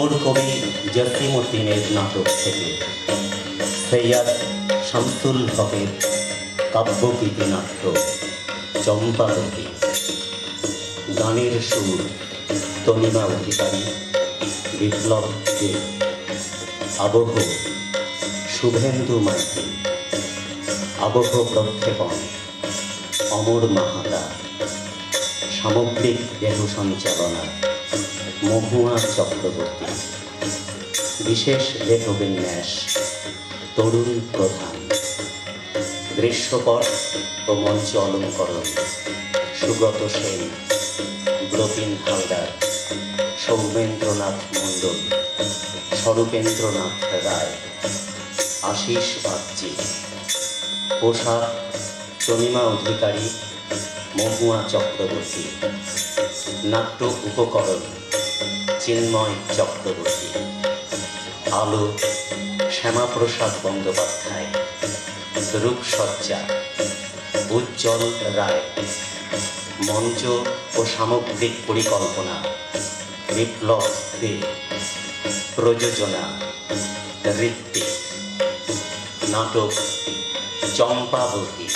অমর কবি জসিমউদ্দিনের নাটক থেকে সৈয়দ শামসুল হকের কাব্যগীতি নাট্য চম্পাবতী। গানের সুর তনিমা অধিকারী, বিপ্লব দে, আবহ শুভেন্দু মাইতি, আবহ প্রক্ষেপণ অমর মাহাতা, সামগ্রিক দেহ সঞ্চালনা মহুয়া চক্রবর্তী, বিশেষ দেহবিন্যাস তরুণ প্রধান, দৃশ্যপট ও মঞ্চ অলঙ্করণ সুব্রত সেন, ব্রতিন হালদার, সৌমেন্দ্রনাথ মণ্ডল, স্বরূপেন্দ্রনাথ রায়, আশিস বাগচি। পোশাক তনিমা অধিকারী, মহুয়া চক্রবর্তী। নাট্য উপকরণ চিন্ময় চক্রবর্তী। আলো শ্যামাপ্রসাদ বন্দ্যোপাধ্যায়। রূপসজ্জা উজ্জ্বল রায়। মঞ্চ ও সামগ্রিক পরিকল্পনা বিপ্লব দে। প্রযোজনা ঋত্বিক। নাটক চম্পাবতী।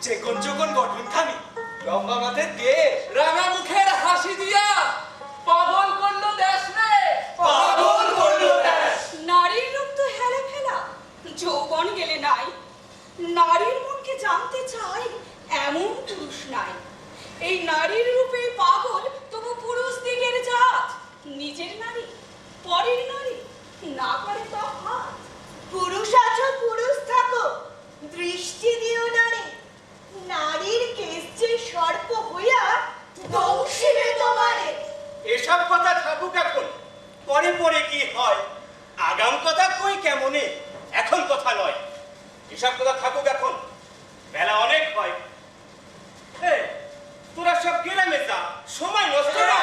চেকন চকন গঠন খানি, লম্বা মাথার কেশ, রাঙা মুখের হাসি দিয়া পাগল করলো দেশ রে, পাগল করলো দেশ। নারীর রূপ তো হেলা ফেলা, যৌবন গেলে নাই। নারীর মনকে জানতে চাই এমন পুরুষ নাই। এই নারীর রূপে পাগল তবু পুরুষ দিকের জাত। নিজের নারী পরের নারী না করে তো হাত। পুরুষ আছো পুরুষ থাকো, দৃষ্টি দিও নারী। নারীর কেশ যে সর্প হইয়া দংশিবে তোমারে। এসব কথা থাকুক এখন, পরে পরে কি হয়। আগাম কথা কই কেমনে, এখন কথা নয়। এসব কথা থাকুক এখন, বেলা অনেক হয়। এই, তোরা সব গ্রামে যা, সময় নষ্ট না।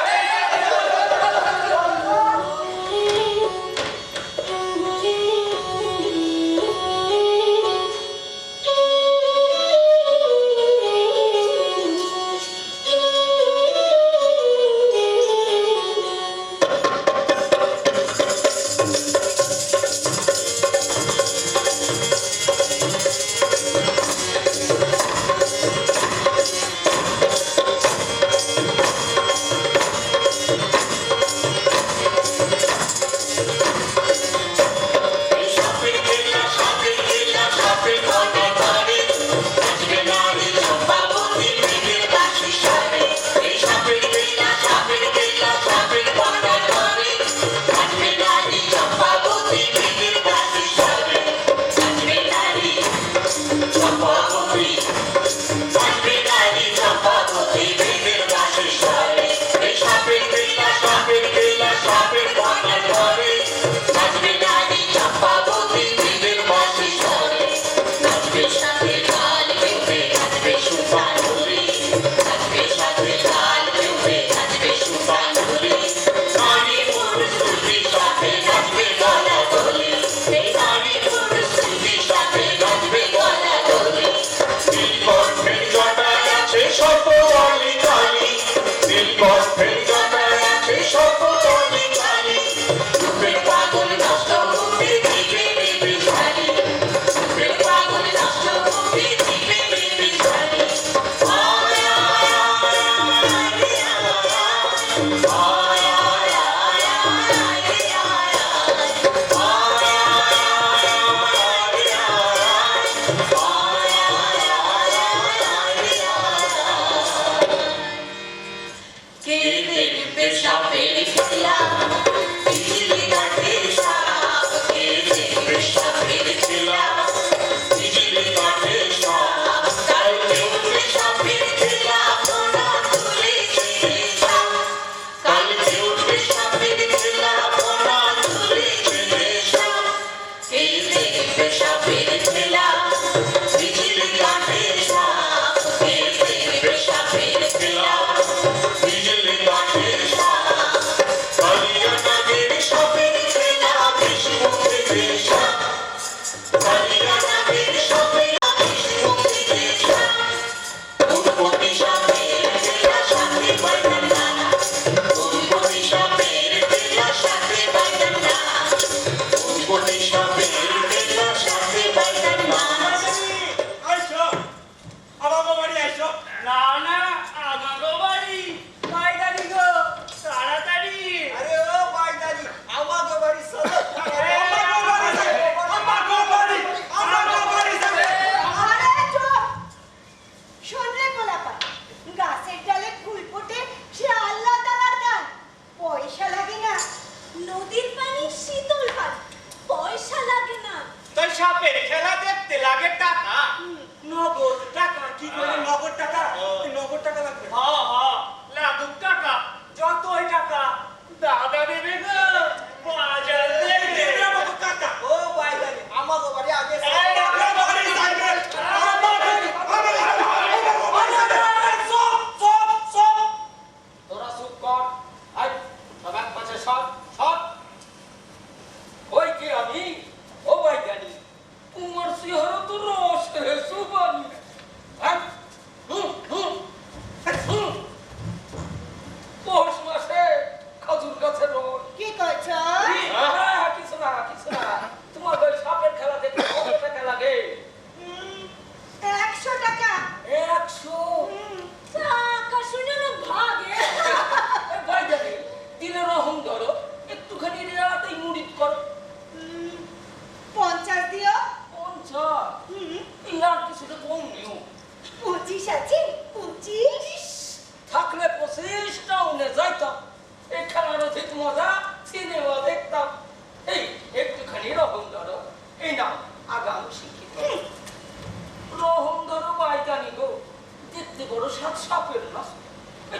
সাত সাপের নাচ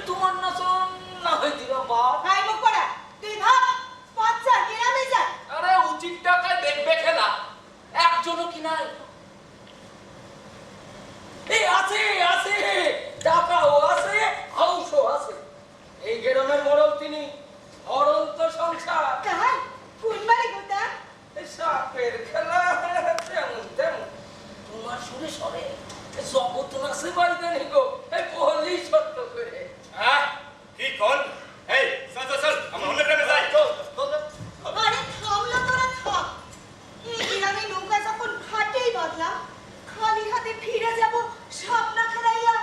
তোমার নাচন না হয় দিলাম বাপ ভাই মুখ পড়া তুই ভাব বাচ্চা গ্রামে যায় আরে উচিত টাকায় দেখবে খেলা একজনও কি নাই এই আছে আছে টাকাও আছে হাউসও আছে এই গ্রামের মরল তিনি অনন্ত সংসার তাই কোন বাড়ি গোটা এই সাপের খেলা তেমন তেমন তোমার সুরে সরে জগৎ নাচে বাড়িতে নিগো এই বলি সত্য করে হ্যাঁ কি কোন এই চল চল চল আমরা অন্য গ্রামে যাই চল আরে থামলা তোরা থাম এই গ্রামে নৌকা যখন ঘাটেই বাঁধলাম খালি হাতে ফিরে যাব সাপ না খাইয়া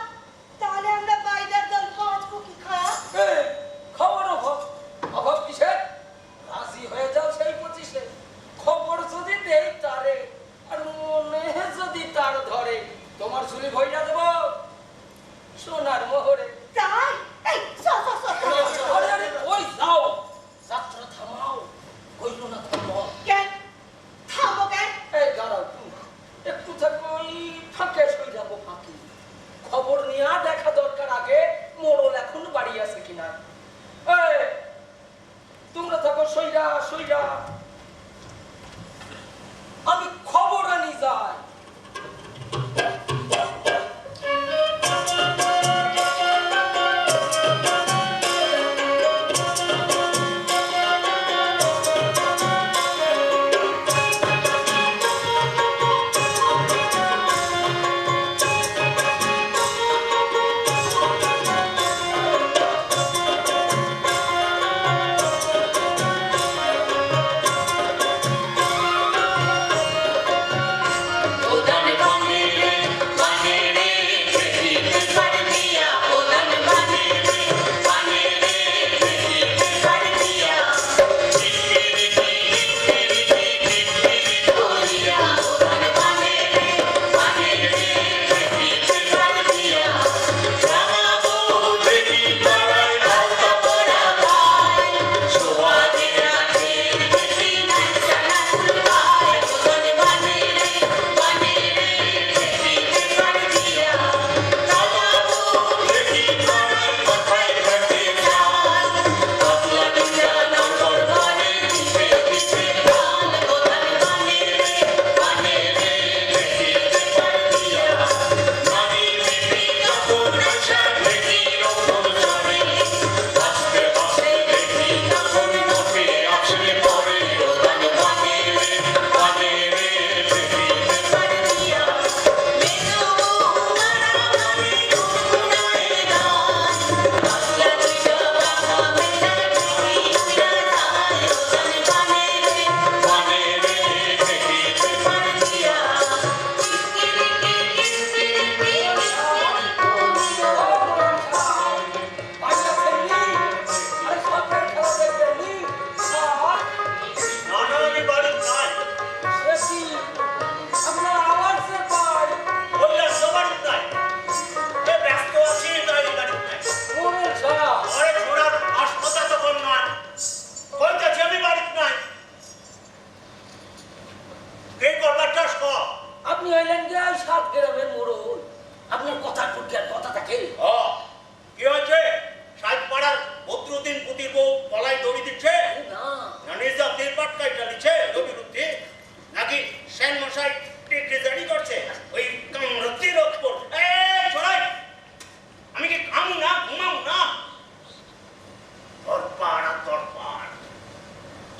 তাহলে আমরা বাইদার দল বাঁচবো কি খায়া এই, খবর অভাব অভাব কিসের রাজি হয়ে যাও সেই 25-এ খবর যদি দেই তারে আর মনে যদি তার ধরে তোমার চুলি ভইরা দেব সোনার মোহরে তাই এই চল চল চল আরে আরে ওই যাও যাত্রা থামাও কইলো না থামাও কেন থামো কেন এই দাঁড়াও তুমি একটু থাকোই ফাঁকে সই যাবো ফাঁকি খবর নিয়ে দেখা দরকার আগে মোড়ল এখন বাড়ি আছে কিনা এই তোমরা থাকো সইরা সইরা আমি খবর আনি যাই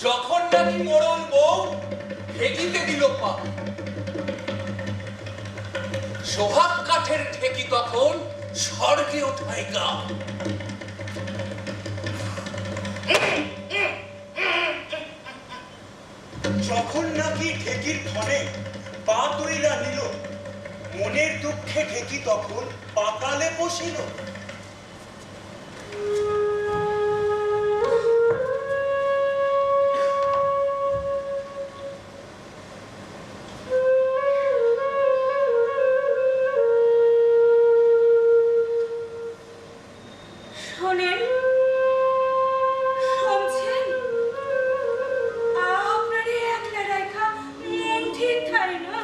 যখন নাকি মোড়ল বউ ঢেকিতে দিল পা সোহাগ কাঠের ঢেকি তখন স্বর্গে ওঠায় গা যখন নাকি ঢেকির ক্ষণে পা তুলিলা নিল মনের দুঃখে ঢেকি তখন পাতালে বসিল শোনেন শুনছেন আপনার একলা রেখা মন ঠিক থাকে না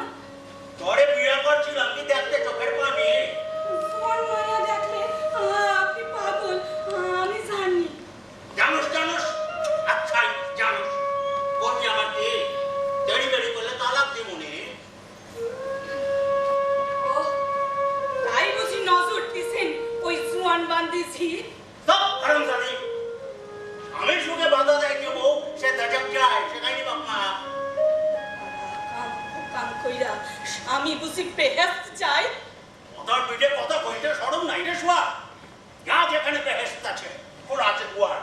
তোরে বিয়ে করছিলাম কি দেখতে চোখের পানি তোর মায়া দেখলে বুঝি? সব হারামজাদি। স্বামীর সুখে বাধা দেয় কেউ বউ, সে দাজাক যায়, সে খাইনি বাপ মা। কাম কইরা আমি বুঝি বেহেশত চাই? কথার পিঠে কথা কইতে সরম নাই রে শুয়া। যা যেখানে বেহেশত আছে, খোলা আছে দুয়ার।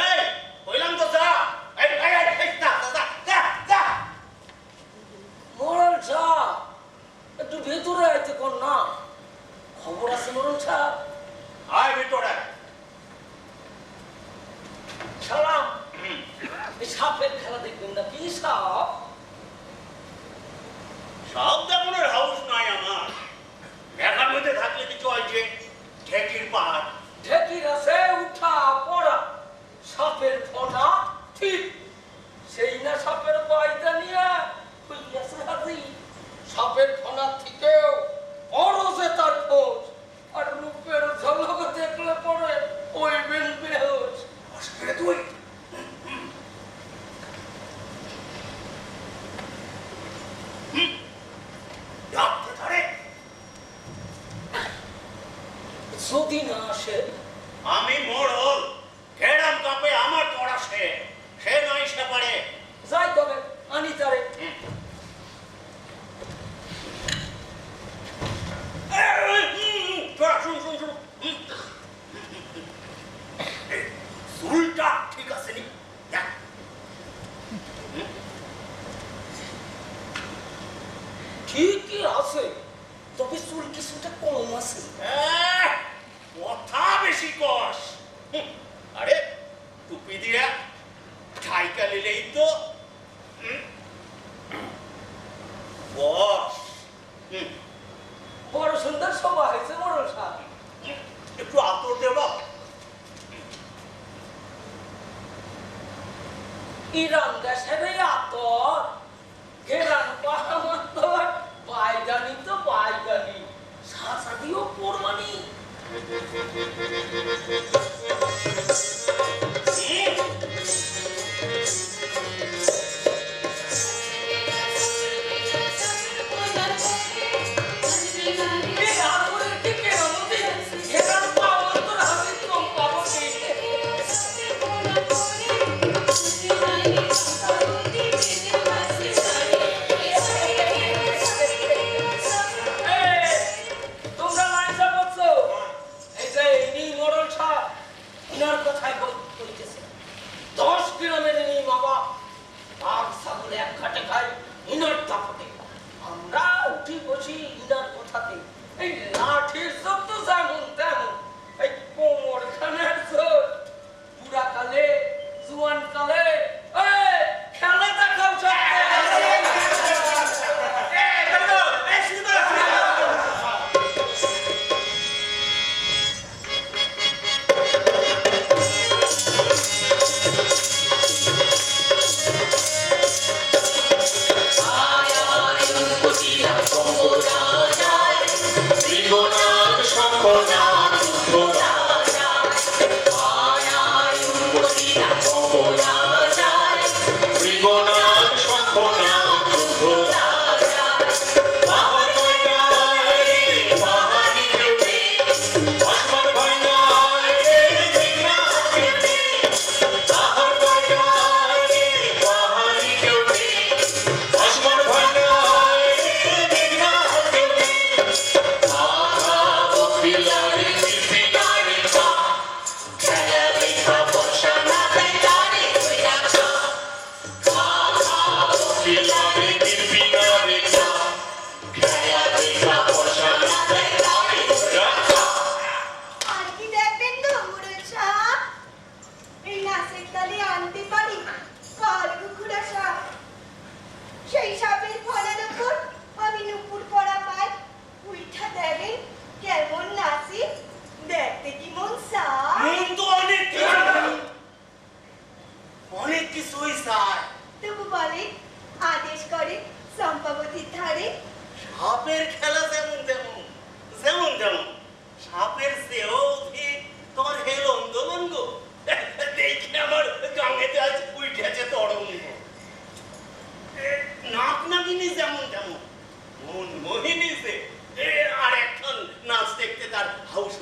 এই, কইলাম তো যা। এই, যা, যা, যা, যা। মোড়ল সাহেব একটু ভেতরে আইতে কোন না, খবর আছে মোড়ল সাহেব? আয় ভিতরে। সালাম। এই সাপের খেলা দেখবেন না কি সাপ? সব দেখানোর হাউস নাই আমার। দেখার মধ্যে থাকলে কিছু হয়েছে ঠেকির পাহাড়। ঢেকির আছে উঠা পড়া, সাপের ফোঁটা ঠিক সেই না সাপের বাইদা নিয়ে হইয়াছে হাজি। সাপের ফোঁটা থেকেও বড় যে তার খোঁজ, আর রূপের ঝলক দেখলে পরে ওই বেন বেহোশ। অস্কারে তুই ডাকতে ধরে। যদি না আসে আমি মোড়ল, কেরাম কাপে আমার পড়া সে নয় সে পারে। যাই তবে আনি তারে। চুলটা ঠিক আছে নি? দেখ। ঠিকই আছে, তবে চুল কিছুটা কম আছে। কথা বেশি কস। আরে টুপি দিয়া ঠাইকা নিলেই তো। বস, বড় সুন্দর সভা হয়েছে মোড়ল সাহেব। একটু আতর দেবা। ইরান দেশের এই আতর ঘেরান পাহামান্তর বাইগানি তো বাইগানি, সাসাদিও কোরবানি। এই আতরের কি কেরামতি, ঘেরান পাহামান্তর হাসির কম পাবো কি? তোমরা লাইনটা বলছো এই যে ইনি মোড়ল সাহেব, ইনার কথাই বলতেছে। 10 গ্রামের ইনি বাবা, বাঘ ছাগল এক ঘাটে খাই ইনার দাপটে। আমরা উঠি বসি ইনার কথাতে। এই লাঠির চোখ তো যেমন তেমন, এই কোমর খানের চোখ বুড়া কালে জুয়ান কালে খেলা দেখাও আর কি দেখবেন তো মুরুল সাহেব? এই নাচের তালে আনতে পারি কাল কুকুরা সাপ। সেই সাপের ফলার উপর আমি নুপুর পরা পাই। উইঠা দেখেন কেমন নাচি, দেখতে কি মন সাপ। মন তো অনেক কিছুই চায়। তবু বলে আদেশ করে চম্পাবতীর ধারে। সাপের খেলা যেমন তেমন, যেমন যেমন সাপের চেয়েও অধিক তোমার হেলন দোলন গো। দেখি আমার গাঙেতে আজ উঠেছে তরঙ্গ। নাক নাগিনী যেমন তেমন, মন মোহিনী যে আর একখান নাচ দেখতে তার হাউস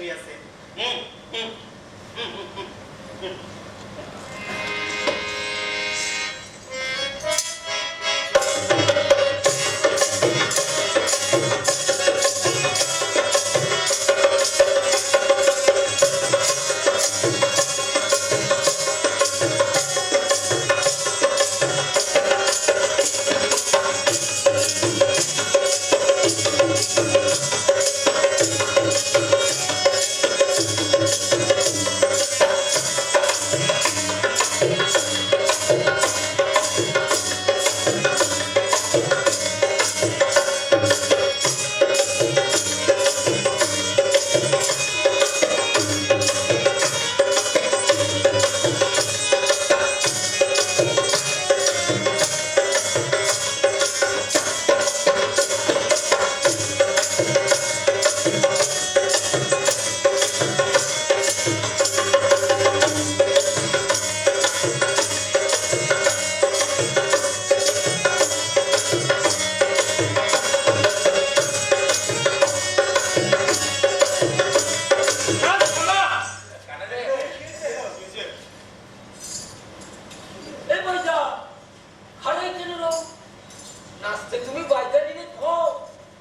তুমি বাইদানিকে খো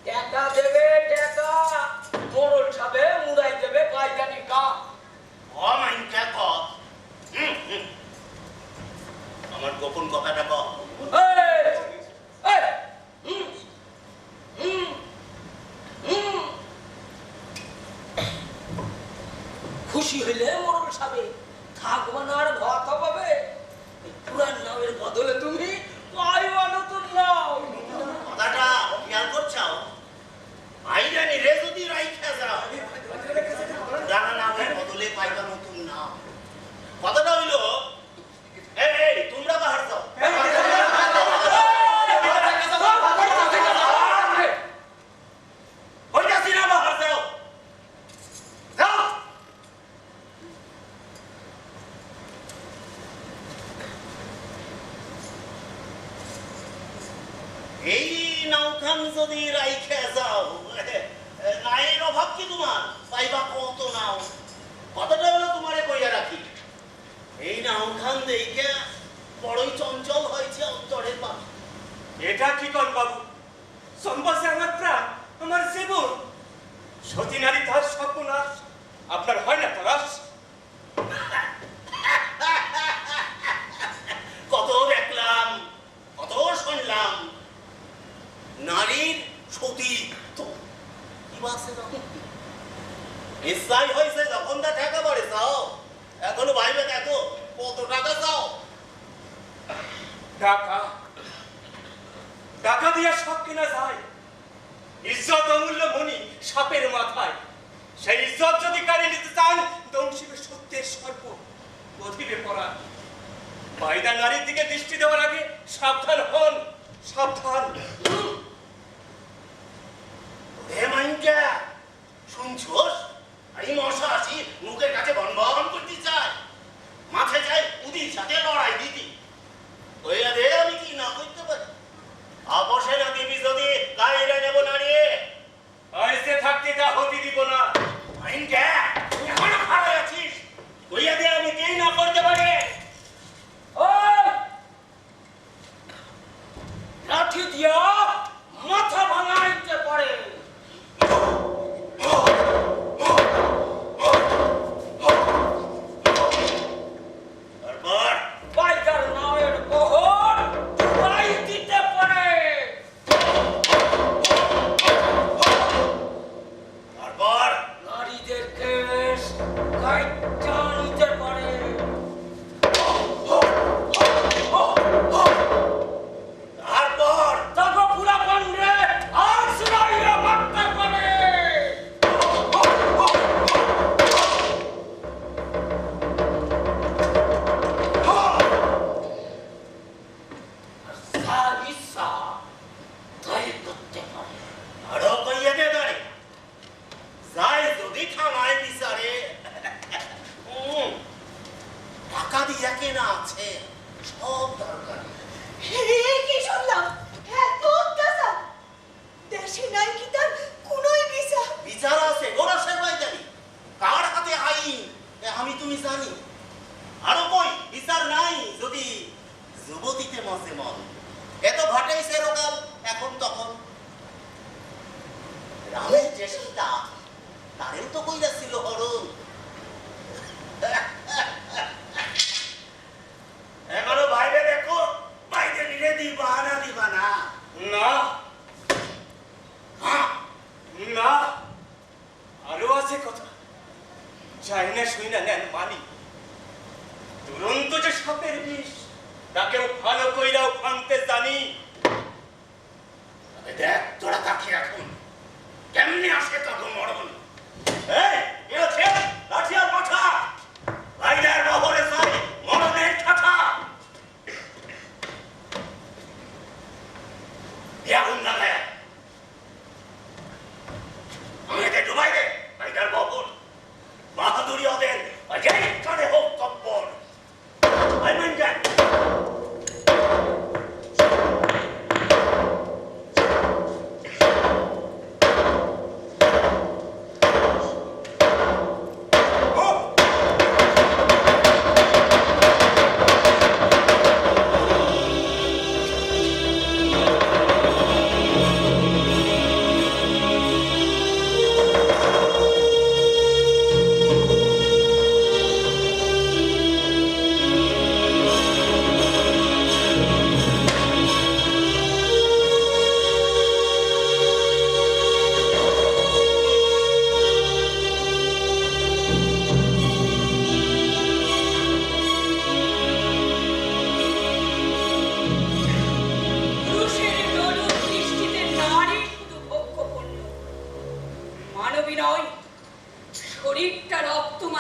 টাকা দেবে টাকা মোড়ল সাবে মুড়াই দেবে বাইদানি কা অমাইনটা কত আমার গোপন কথাটা কত খুশি হইলে মোড়ল সাবে থাকবো না আর ভাত পাবে পুরান নামের বদলে তুমি পাইবা নতুন নাম কথাটা খেয়াল করছাও ভাইরানি রে যদি রাইখা যাও জানা নামের বদলে পাইবা নতুন নাম কথাটা হইল এই তোমরা বাহার যাও হইতাছি না বাহার যাও যাও এই নাওখান যদি রাইখে যাও নায়ের অভাব কি তোমার পাইবা কত নাও কতটা হলো তোমারে কইয়া রাখি এই নাওখান দেখে বড়ই চঞ্চল হয়েছে অন্তরের পাখি এটা কি কর বাবু সম্বাসে আমার প্রাণ আমার জীবন সতী নারী তার সর্বনাশ আপনার হয় না তালাশ কত দেখলাম কত শুনলাম নারীর সতী তো কি বাসে নিশ্চয় হয়েছে যখন তা টাকা বাড়ে চাও এখনো ভাইবে দেখো কত টাকা চাও টাকা টাকা দিয়ে সব কিনা যায় ইজ্জত অমূল্য মণি সাপের মাথায় সেই ইজ্জত যদি কাড়ে নিতে চান দংশিবে সত্যের সর্প গতিবে পড়া বাইদা নারীর দিকে দৃষ্টি দেওয়ার আগে সাবধান হন সাবধান হে মাইনকা শুনছোস এই মশা আসি মুখের কাছে বনবন করতে চায় মাথায় যায় উদির সাথে লড়াই দিতি ওইয়া দে আমি কি না করতে পারি আপসে না দিবি যদি গাইরে নেব না রে আইসে থাকতে তা হতে দিব না মাইনকা এখনো খাড়াই আছিস ওইয়া দে আমি কি না করতে পারি ওই লাঠি দিয়া মাথা ভাঙাইতে পারে তারপর বাইদার নামের বহর পাই দিতে পারে তারপর নারীদের কেশ কাইটা নিতে পারে তারপর তারপর পুরা পান্ডে আর সুরাইয়া মারতে পারে সাবিসা তাই করতে পারে আরো কইয়া দে দাঁড়ে যাই যদি থানায় বিচারে টাকা দিয়া কেনা আছে সব দরকার কি শুনলাম এত অত্যাচার দেশে নাই কি তার কোনোই বিচার বিচার আছে গোরাসের বাইদানি কার হাতে আইন আমি তুমি জানি আরো কই বিচার নাই যদি যুবতীতে মজে মন এত ঘটেই সেরকাল এখন তখন রামের যে সীতা তারেও তো কইরা ছিল হরণ এখনো বাইরে দেখো বাইরে নিলে বাহানা দিবা না না না আরো আছে কথা যাই না শুই না নেন মানি দুরন্ত যে সাপের বিষ তাকেও ভালো কইরাও ভাঙতে জানি দেখ তোরা তাকে এখন কেমনি আসে তখন মরণ এই এ আছে লাঠিয়াল পাঠা বাইরের বহরে চাই মরণের ঠাঠা এখন লাগায় আমাকে ডুবাই দে বাইরের বহর বাহাদুরি ওদের অজয় করে হোক কব্বর আই মান যান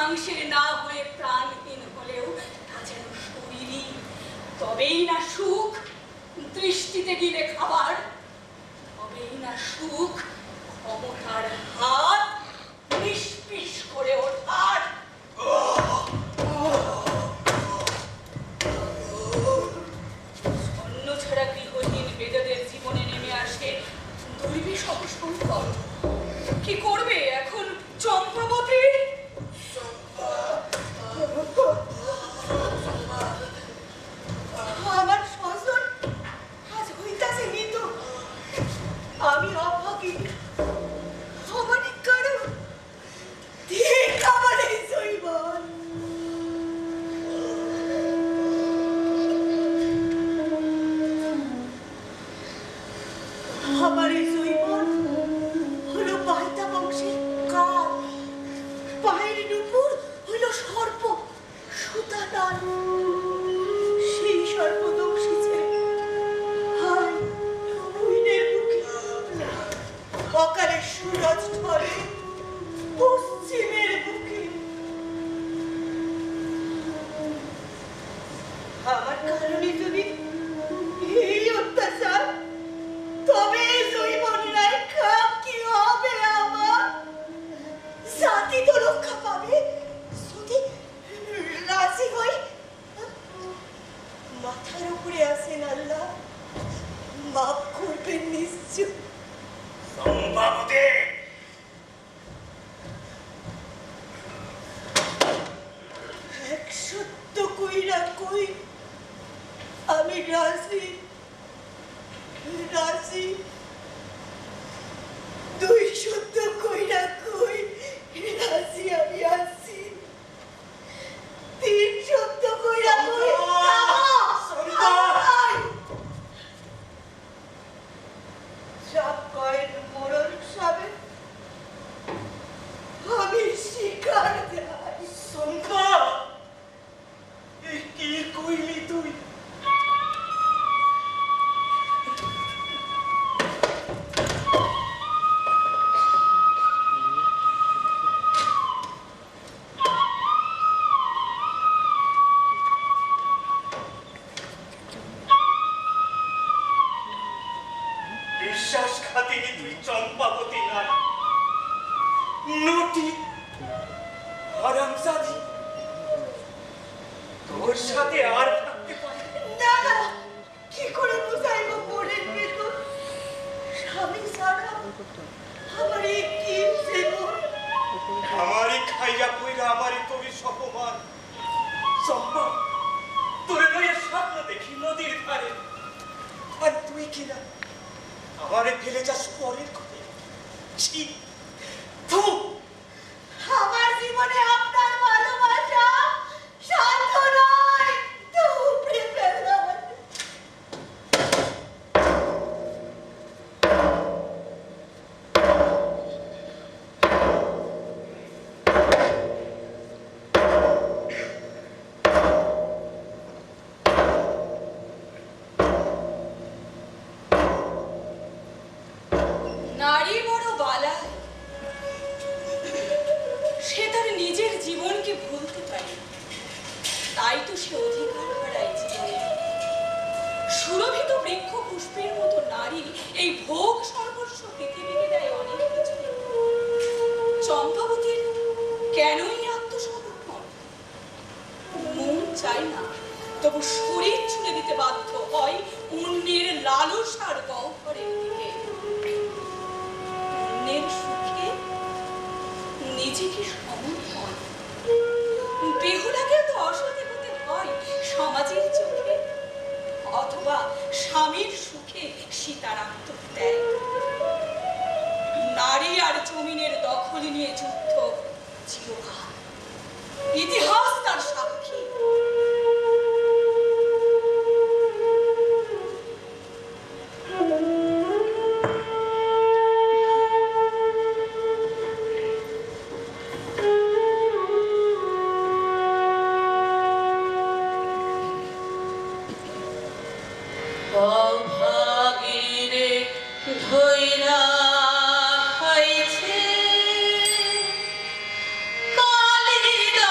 মাংসের না হয়ে প্রাণহীন হলেও তা যেন শরীরই, তবেই না সুখ। দৃষ্টিতে গিলে খাবার, তবেই না সুখ। ক্ষমতার হাত নিষ্পিস করে ওঠার। অন্য ছাড়া গৃহহীন বেদেদের জীবনে নেমে আসে দুর্বিষহ সংকট। কি করবে এখন চম্পাবতী? আমার স্বজন আজ হইতাছে নিত। আমি অভাগী, আমারই কারণ ঠিক আমার এই জৈবন। আমার এই জৈবন হলো বাইতা বংশের কাল। পায়ের উপর হইল সর্প সুতাদান। সেই সর্পদংশী ছেলে হায় হইনের মুখে অকালে সুরজ ঢলে পশ্চিমের বুকে। আমার কারণে যদি এই অত্যাচার, তবে জৈবন রেখা কি হবে আমার? জাতি তো রক্ষা পাবে যদি রাজি হই। মাথার উপরে আছেন আল্লাহ, মাফ করবেন নিশ্চয়। সম্ভাবতে এক সত্য কইরা কই আমি রাজি, রাজি। দুই সত্য কইরা কই রাজি আমি আছি। তিন সত্য কইরা কই সব কয়েন মরণ সাবে আমি শিকার যাই। সম্ভা, এ কি কইলি তুই? বিশ্বাসঘাতিনী তুই চম্পাবতী নাই, নটি হারামজাদি। তোর সাথে আর থাকতে পারি না না, কি করে বুঝাইব মনের ভেতর? স্বামী ছাড়া আমার এই কি জীবন? আমারই খাইয়া কইরা আমারই কবি অপমান। চম্পা, তোরে লইয়া স্বপ্ন দেখি নদীর ধারে, আর তুই কিনা আমারে ফেলে যাস পরের ঘরে। ছি, থু। আমার জীবনে আপনার ভালোবাসা শান্ত নয়, তো উপড়ে ফেলার। নারী বড় বালাই, সে তার নিজের জীবনকে ভুলতে পারে, তাই তো সে অধিকার হারায় জীবনে। সুরভিত বৃক্ষ পুষ্পের মতো নারী এই ভোগ সর্বস্ব পৃথিবীকে দেয় অনেক কিছু। চম্পাবতীর কেনই আত্মসমর্পণ? মন চায় না, তবু শরীর ছুঁড়ে দিতে বাধ্য হয় অন্যের লালসার গহ্বরের দিকে। অন্যের সুখে নিজেকে সমর্পণ। বেহুলাকে তো অসতী হতে হয় সমাজের চোখে, অথবা স্বামীর সুখে সীতার আত্মত্যাগ। নারী আর জমিনের দখল নিয়ে যুদ্ধ চিরকাল, ইতিহাস তার সাক্ষী। অভাগীরে ধৈরা খাইছে কালিদাস।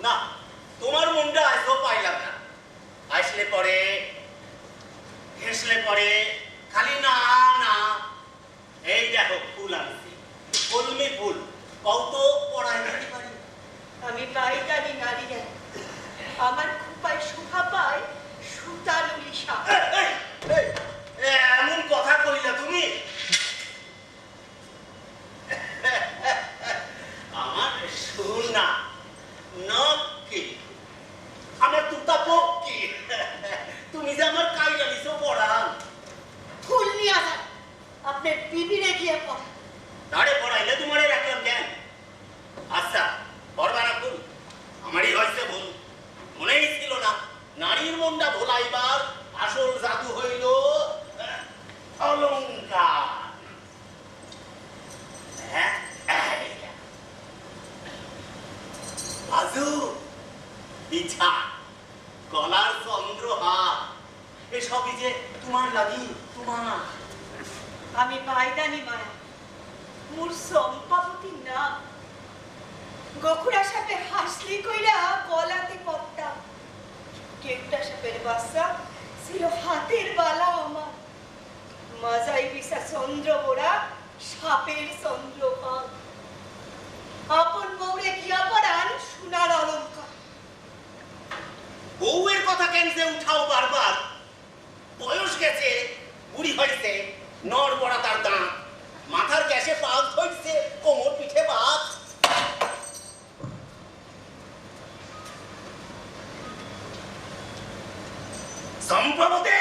না, তোমার মনটা আজও পাইলাম না। আসলে পরে ঘেসলে পরে খালি না না। এই দেখো ফুল আনছি, কলমি ফুল, কত পড়ায় দিতে পারি। আমি বাইদানি নারী রে, আমার খুপায় শোভা পায় সুতালুলি সাপ। এমন কথা কইলা তুমি? আমার সোনা নকি, আমার তুতা পক্ষী, তুমি যে আমার কাইলা দিছো পড়ান। ফুল নিয়ে যান, আপনার বিবিরে গিয়ে পড়। দাঁড়ে পড়াইলে তোমারে রাখলাম কেন? আচ্ছা পড়বা না ফুল, আমারই হয়েছে ভুল। মনেই ছিল না নারীর মনটা ভোলাইবার আসল জাদু হইল অলংকার। হ্যাঁ, বাজু, পিঠা, গলার চন্দ্রহার, এসবই যে তোমার লাগি। তোমার আমি বাইদানি মায়া, মোর সম্পাবতীর নাম। গখুড়া সাপে হাসলি কইরা গলাতে পট্টা, কেউটা সাপের বাচ্চা ছিল হাতের বালা আমার। মাজাই বিশা চন্দ্র বোরা, সাপের চন্দ্রভাগ। আপন বউরে গিয়া পড়ান সোনার অলঙ্কার। বউয়ের কথা কেন যে উঠাও বারবার? বয়স গেছে, বুড়ি হয়েছে, নর পড়া তার দাঁত, মাথার গ্যাসে পাক ধরছে, কোমর পিঠে বাত। সম্ভবতে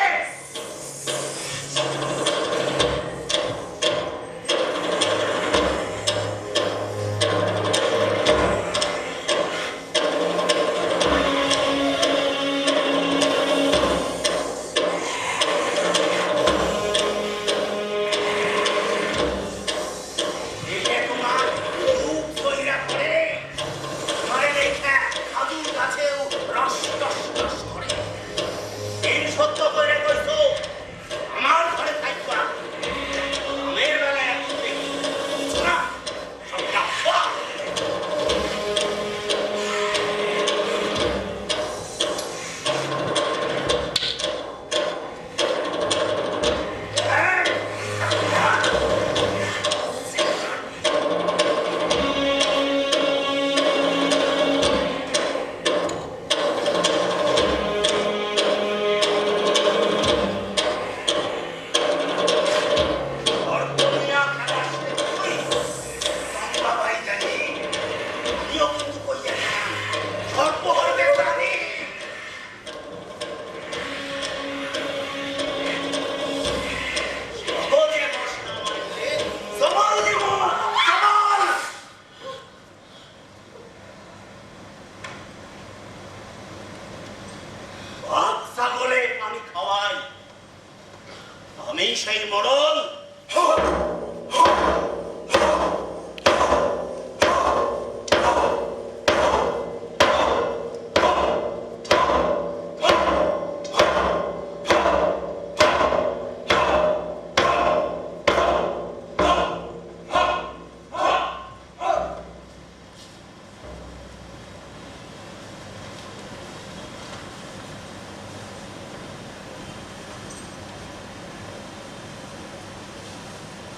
আমি সেই মরণ।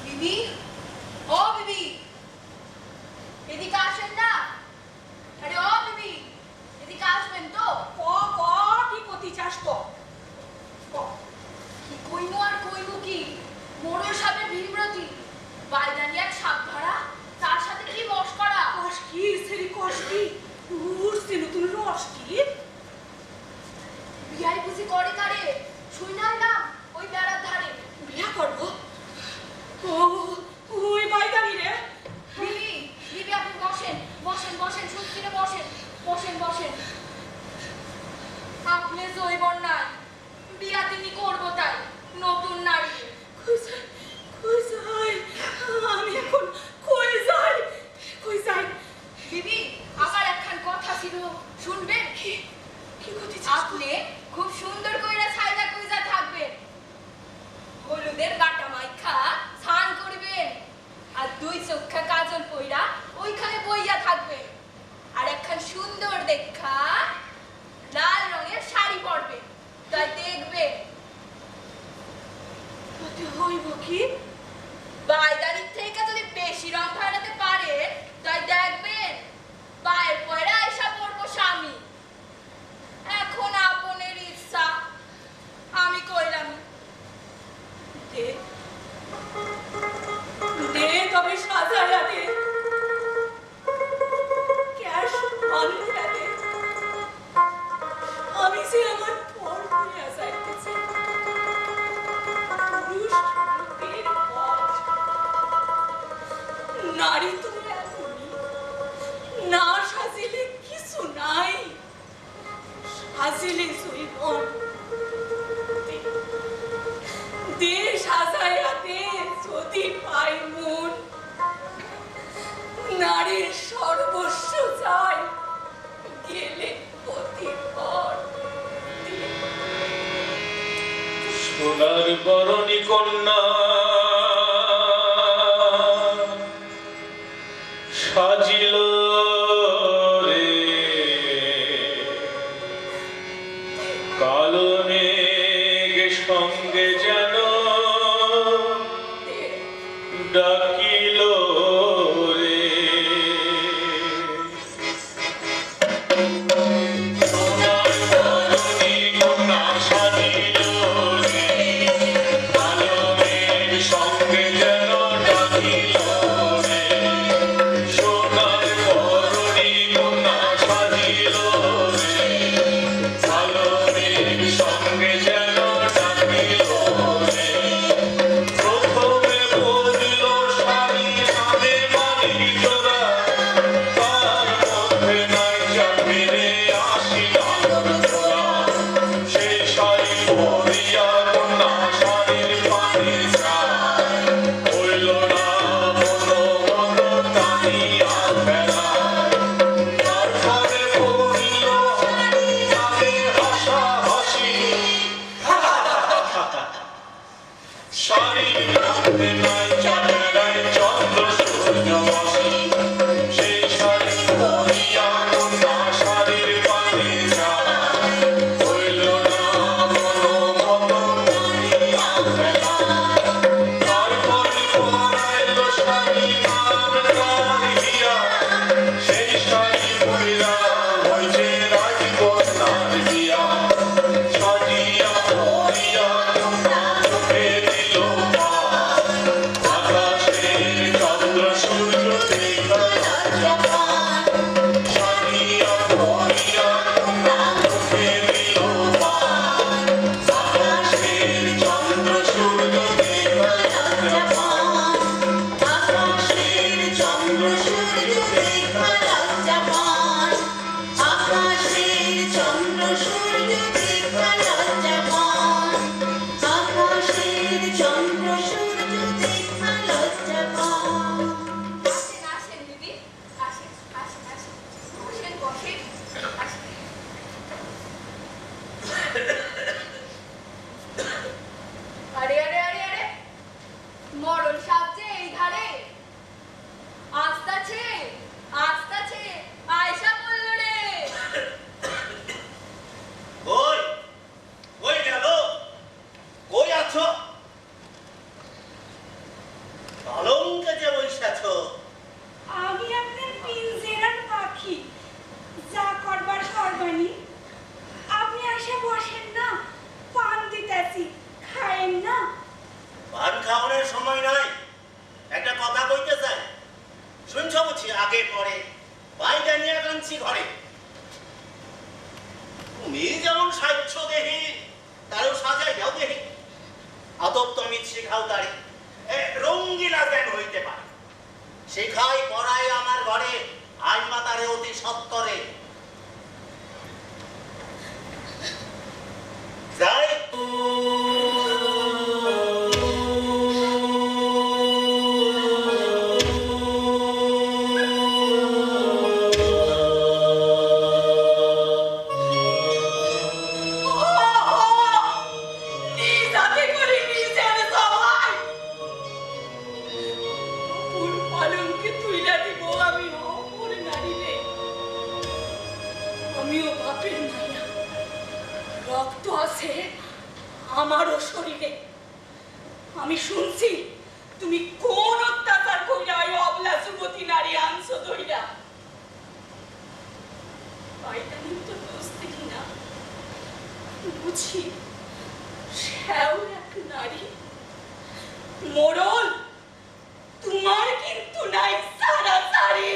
বিবি, ও বিবি, এদিকে আসেন না। আরে ও বিবি, এদিকে আসবেন তো? কি করতে চাস তো? কি কইনো আর কইনো কি? মোড়ল সাপের ভীমরতি, বাইদানি এক সাপ ধরা, তার সাথে কি মস্করা। কস কি সেরি কস কি? উড়ছে নতুন রস কি? বিয়াই বুঝি করে কারে? শুইনার নাম ওই বেড়ার ধারে। বিয়া করবো? ওই বাইদানি রে। বিবি, বিবি আপনি বসেন, বসেন, বসেন, সুস্থিরে বসেন, বসেন, বসেন। আপনি জৈবন নাই, বিয়া তিনি করবো তাই, নতুন নারী। কই যাই, আমি এখন কই যাই, কই যাই? বিবি, আমার একখান কথা ছিল, শুনবেন? কি কথা? আপনি খুব সুন্দর কইরা ছাইদা কইজা থাকবেন, হলুদের বাটা মাইখা স্নান করবেন, নারী তো এমনই, না সাজিলে কিছু নাই, সাজিলে জৈবন। দে সাজাইয়া দে যদি পাই মন, নারীর সর্বস্ব চাই গেলে প্রতিপদ। সোনার বরণী কন্যা সাজিল রে, কালো মেঘ সঙ্গে যেন ডাকিল রে। সোনার বরণী কন্যা সাজিল রে, কালো মেঘ সঙ্গে যেন ডাকিল রে। সোনার বরণী কন্যা সাজিল রে, কালো মেঘ সঙ্গে যেন ডাকিল রে। প্রথমে বলিল শাড়ি হাতে মানিক জোড়া, তার মধ্যে নাইচা ফিরে আসিলাম জোড়া। সেই শাড়ি পরিয়া কন্যা শাড়ির পানে যায়, হইল না মনোমত টানিয়া ফেলায়। তারপরে পড়িল তাতে হাসাহাসি, শাড়ির মধ্যে নাইচা বেড়ায় চন্দ্র সূর্যবাসী। সেই শাড়ি পরিয়া কন্যা শাড়ির পানে যায়, হইল না মনোমত টানিয়া ফেলায়। তারপরে পরাইল শাড়ি নাম কাঢ়িয়া, সেই শাড়ি পরিয়া হইছে রাজকন্যার বিয়া। সাজিয়া পরিয়া কন্যা চোখে দিল পান, আকাশের চন্দ্র সূর্য দেখা জাপান। সাজিয়া পরিয়া কন্যা চোখে দিল পান, আকাশের চন্দ্র সূর্য দেখা জাপান। আকাশের চন্দ্র সূর্য দেখা লজ্জাপান, আকাশের চন্দ্র সূর্য দেখা লজ্জাপান, আকাশের চন্দ্র সূর্য দেখা লজ্জাপান। আসেন আসেন দিদি, আসেন আসেন আসেন, বসেন বসেন, আসেন। আরে আরে আরে আরে, মরণ সাপ যে এই ধারে, আসতাছে আসতাছে, আয়সা বলল রে। কই কই গেল, কই আছো? পালঙ্কে যে বসেছ, আমি আপনার পিঞ্জেরার পাখি, যা করবার করবানি। আপনি এসে বসেন না, পান দিতেছি, খায়েন না। পান খাওয়ানোর সময় নাই, একটা কথা কইতে চাই। শুনছ বুঝি আগে পরে বাইরে নিয়ে কাঁদছি ঘরে। তুমি যেমন সাহায্য দেহি, তারও সাজাই যাও দেহি। আদব তুমি শিখাও তারি, রঙ্গিলা যেন হইতে পারে। শিখাই পড়াই আমার ঘরে, আইন মাতারে অতি সত্তরে। যাই নিজাতে করে নিজের সবাই অপুর পালঙ্কে তুইলা দিব আমি, অপুর নারী রে। আমিও বাপের মাইয়া, রক্ত আছে আমারও শরীরে। আমি শুনছি তুমি কোন অত্যাচার কইরা ওই অবলা যুবতী নারী আনছো ধইরা। পাইতানি তো দোষ দেখি না, বুঝি সেও এক নারী। মোড়ল তোমার কিন্তু নাই সারা সারি।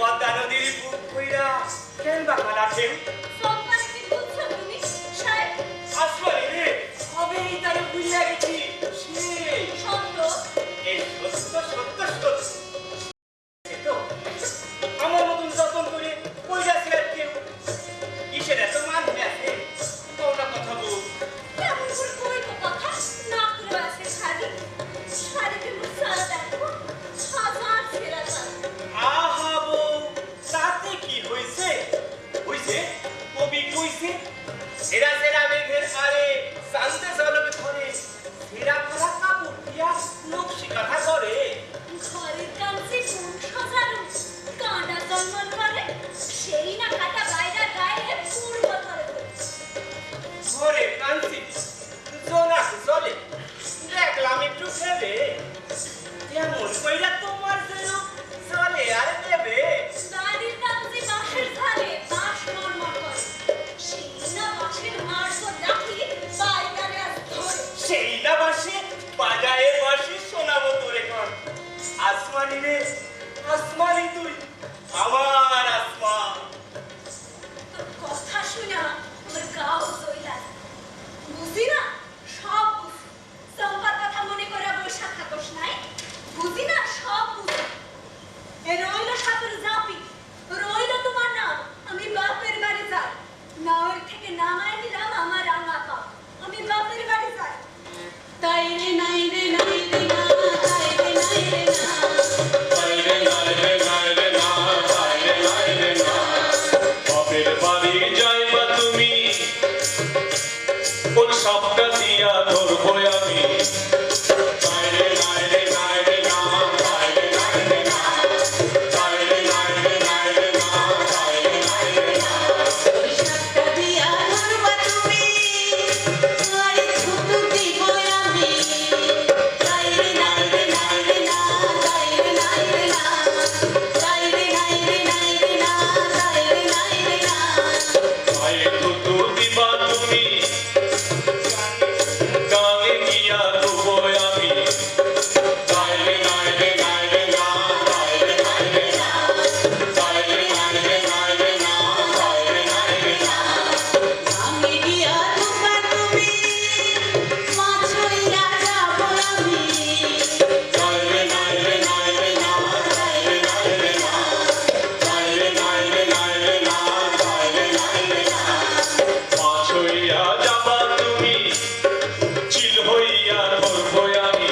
পদ্মা নদীর বুক কইরা কেন বা কালাঠেন সম্পারে কি বুঝছো তুমি সাহেব আসলে রে কবেই তারে বুঝিয়া গেছি সেই সত্য এই সত্য সত্য সত্য সে তো আমার মতন যতন করে কইরাছে আর কেউ কিসের এত মান হয়ে আছে কোনটা কথা বল কেমন করে কই তো কথা না করে আছে খালি শাড়িতে মুসারা দেখো হাজার ছেঁড়া যায় আহা বউ তাতে কি হইছে হইছে কবি কইছে সেরা সেরা মেঘের আরে শান্তে জলবে ধরে সেরা ভরা কাপড় দিয়া নকশি কথা করে ঘরের কাছে কোন সাজানো কাঁটা জন্মন করে সেই না কাটা বাইরা গায়ে পূর্ব করে ঘরে কান্তি জোনাক জলে দেখলাম একটু ভেবে যেমন কইরা তোমার যেন জলে আর দেবে বাড়ির কাছে বাঁশের ধারে বাঁশ মরমর করে সেই না বাঁশের মার্গ ডাকি বাইরে আস ধরে সেই না বাসে বাজায়ে বাসি শোনাবো তোরে কর আসমানি রে আসমানি তুই আমার আসমান তোর কথা শুনে আমার গাও জইলা বুঝি না সব বুঝি সম্পার কথা মনে করে বসে থাকোস নাই বুঝি না সব বুঝি এ রইল সাপের জাপি রইল তোমার নাম আমি বাপের বাড়ি যাই নাওয়ের থেকে নামায় নিলাম আমার রাঙা পা আমি বাপের বাড়ি যাই তাই রে নাই রে নাই রে না তাই রে নাই রে না বাইরে বাইরে বাইরে না বাইরে বাইরে না বাপের বাড়ি যাইবা তুমি কোন সবটা দিয়া ধরবো আমি বাইরে বাইরে বাইরে না বাইরে বাইরে না বাইরে বাইরে বাইরে না বাইরে বাইরে না ওই সাতটা দিয়া ধরবা তুমি আরে ছুটু দিব আমি তাই রে নাই রে নাই রে না তাই রে নাই রে না তাই রে নাই রে নাই রে না তাই রে নাই রে না ভাইয়ে তুতু দিবা তুমি গানে গিয়া ডুবো আমি বাইরে বাইরে বাইরে না বাইরে বাইরে না বাইরে বাইরে বাইরে না বাইরে বাইরে না আমি গিয়া ডুবা তুমি মাছ হইয়া যাবো আমি বাইরে বাইরে বাইরে না বাইরে বাইরে না বাইরে বাইরে বাইরে না বাইরে বাইরে না মাছ হইয়া যাবা তুমি চিল হইয়া ধরবো আমি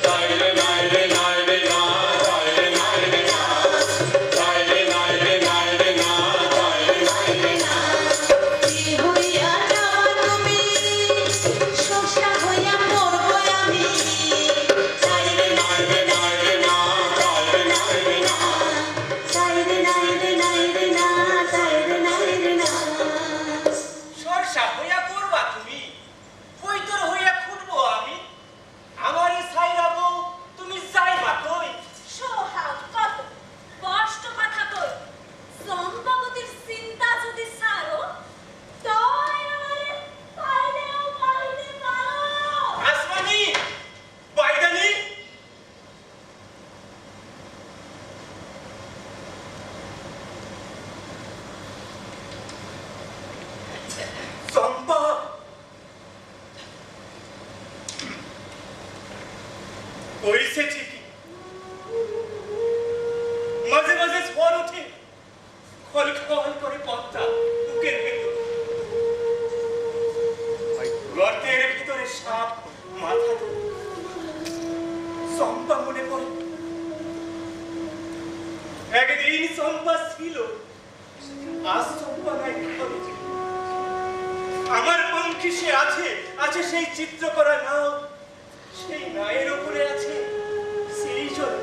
বাইরে বাইরে বাইরে না বাইরে বাইরে না বাইরে বাইরে বাইরে না বাইরে বাইরে না কি হইয়া যাবা তুমি শোষা হইয়া পড়বো আমি বাইরে বাইরে বাইরে না বাইরে বাইরে না তাই রে নাই রে নাই রে না তাই রে নাই রে না সরসা হইয়া পড়বা তুমি কই তোর হইয়া খুঁজবো আমি আমার এই সাইরা বউ তুমি যাইবা কই সোহাগ কত কষ্ট কথা কই সম্ভবতির চিন্তা যদি সারো তয় আমারে পাইলেও পাইতে পারো আসমানি বাইদানি চম্পা হইছে ঠিকই মাঝে মাঝে ঝড় ওঠে খল খল করে পদ্মা বুকের ভেতর গর্তের ভিতরে সাপ মাথা ধরে চম্পা মনে পড়ে একদিন চম্পা ছিল আজ চম্পা নাই ঘরে। আমার পঙ্খী সে আছে আছে সেই চিত্র করা নাও সেই নায়ের উপরে আছে সেই জল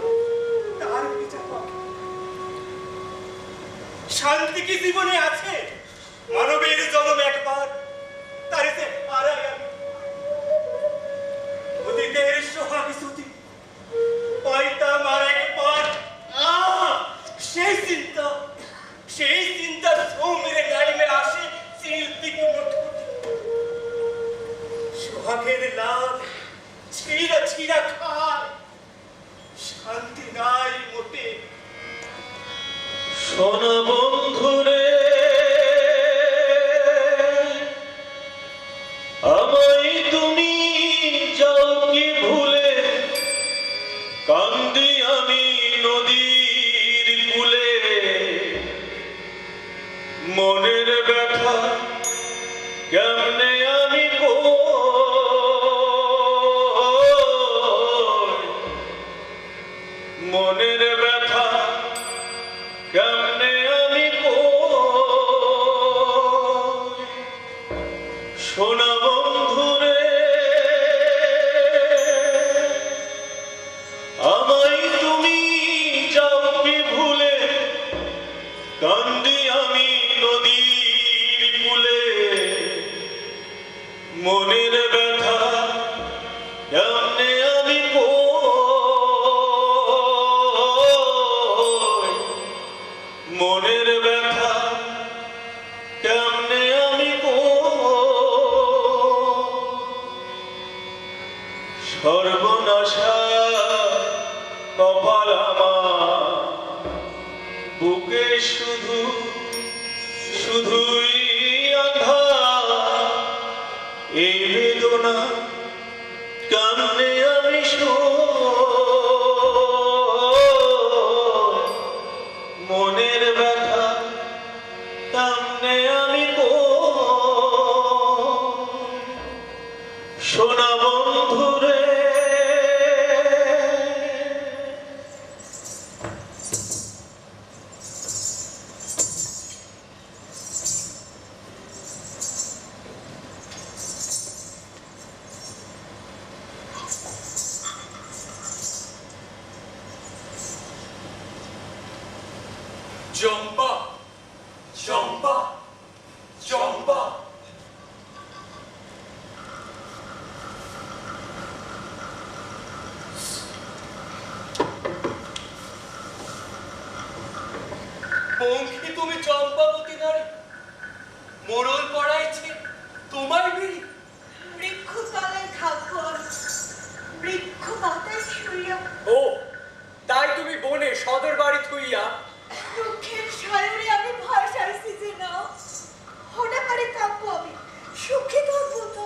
তার পিঠে পাখি শান্তি কি জীবনে আছে মানবের জন্ম একবার তার যে হারাই আমি অতীতের সোহাগ স্মৃতি পাইতাম আর একবার সেই চিন্তা ছৌ মেরে গাইমে আসে চিন্তিক সোহাগের লাল ছিঁড়া ছিঁড়া খায় শান্তি নাই মোটে মনের ব্যথা কেমনে আমি সোনা বন্ধুরে আমায় তুমি যাও কি ভুলে কান্দি আমি নদীর কূলে মনের ব্যথা কেমনে আমি মনের ব্যথা কেমনে আমি সর্বনাশা কপাল আমার বুকে শুধু শুধুই আঁধার এই বেদনা কেমনে আমি মনের ব্যথা কেমনে আমি সোনা বন্ধুরে জম্বা জম্বা জম্বা বঙ্কি তুমি চম্পাবতী নারী মোড়ল পড়াইছে তোমায় বিড়ি বৃক্ষতলায় থাকবো বৃক্ষ পাতায় শুইয়া ও তাই তুমি বনে সদর বাড়ি থুইয়া দুঃখের সায়রে আমি ভাসাইছি যে না হঠাৎ করে থাকবো আমি সুখী থাকবো তো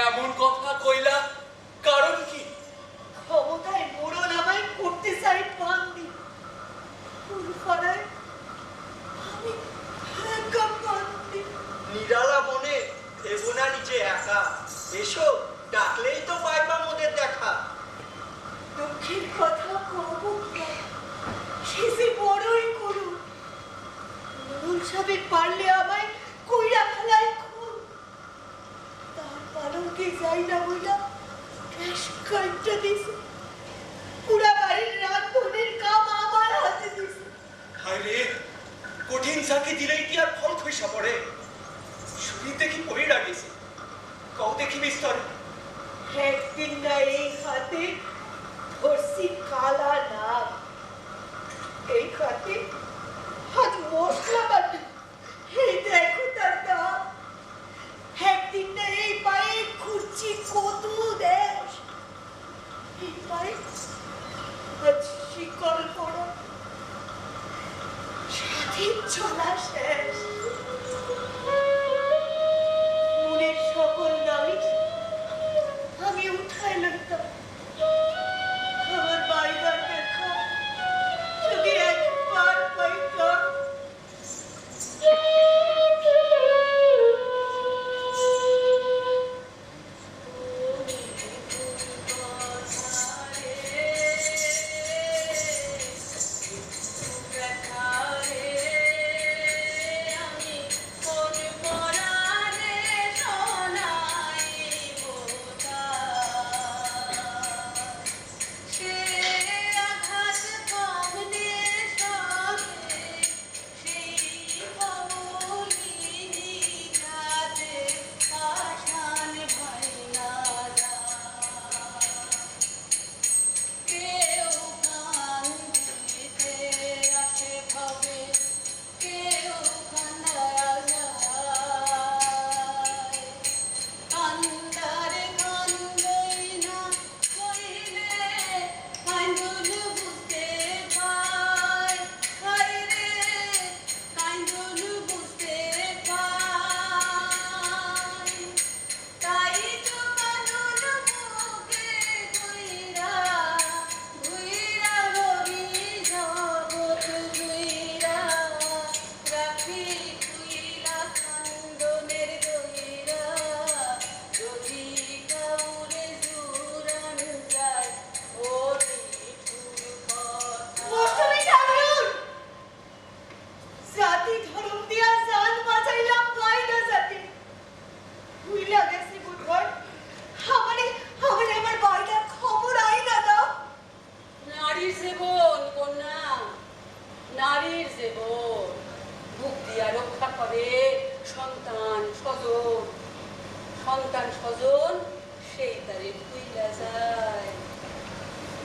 এমন কথা কইলা কারণ কি ক্ষমতায় মোড়ল আমায় করতে চাই বান্দি ফুলফলায় আমি একা বান্দি নিরালা বনে ভেবো না নিজে একা এসো ডাকলেই তো পাইবা মোদের দেখা দুঃখের কথা কব সে যে বড়ই করু মোড়ল সাহেব পারলে আমায় কইরা ফেলায় খুন তার পালঙ্কে যাই না বইলা ক্যাশ কাটটা দিছে পুরা বাড়ির রান্ধনের কাম আমার হাতে দিছে হায় রে কঠিন চাকি দিলেই কি আর ফল খইসা পড়ে শরীর দেখি পড়ে গেছে কও দেখি বিস্তর একদিন না এই হাতে ধরছি কালা নাগ এই হাতে হাত মশলা বাটি এই দেখো তার দাম একদিন না এই পায়ে ঘুরছি কত দেশ এই পায়ে আজ শিকল পড়া স্বাধীন চলা শেষ মনের সকল দাবি আমি উঠাই লইতাম আমার বাইবার দেখা যদি একবার পাইতাম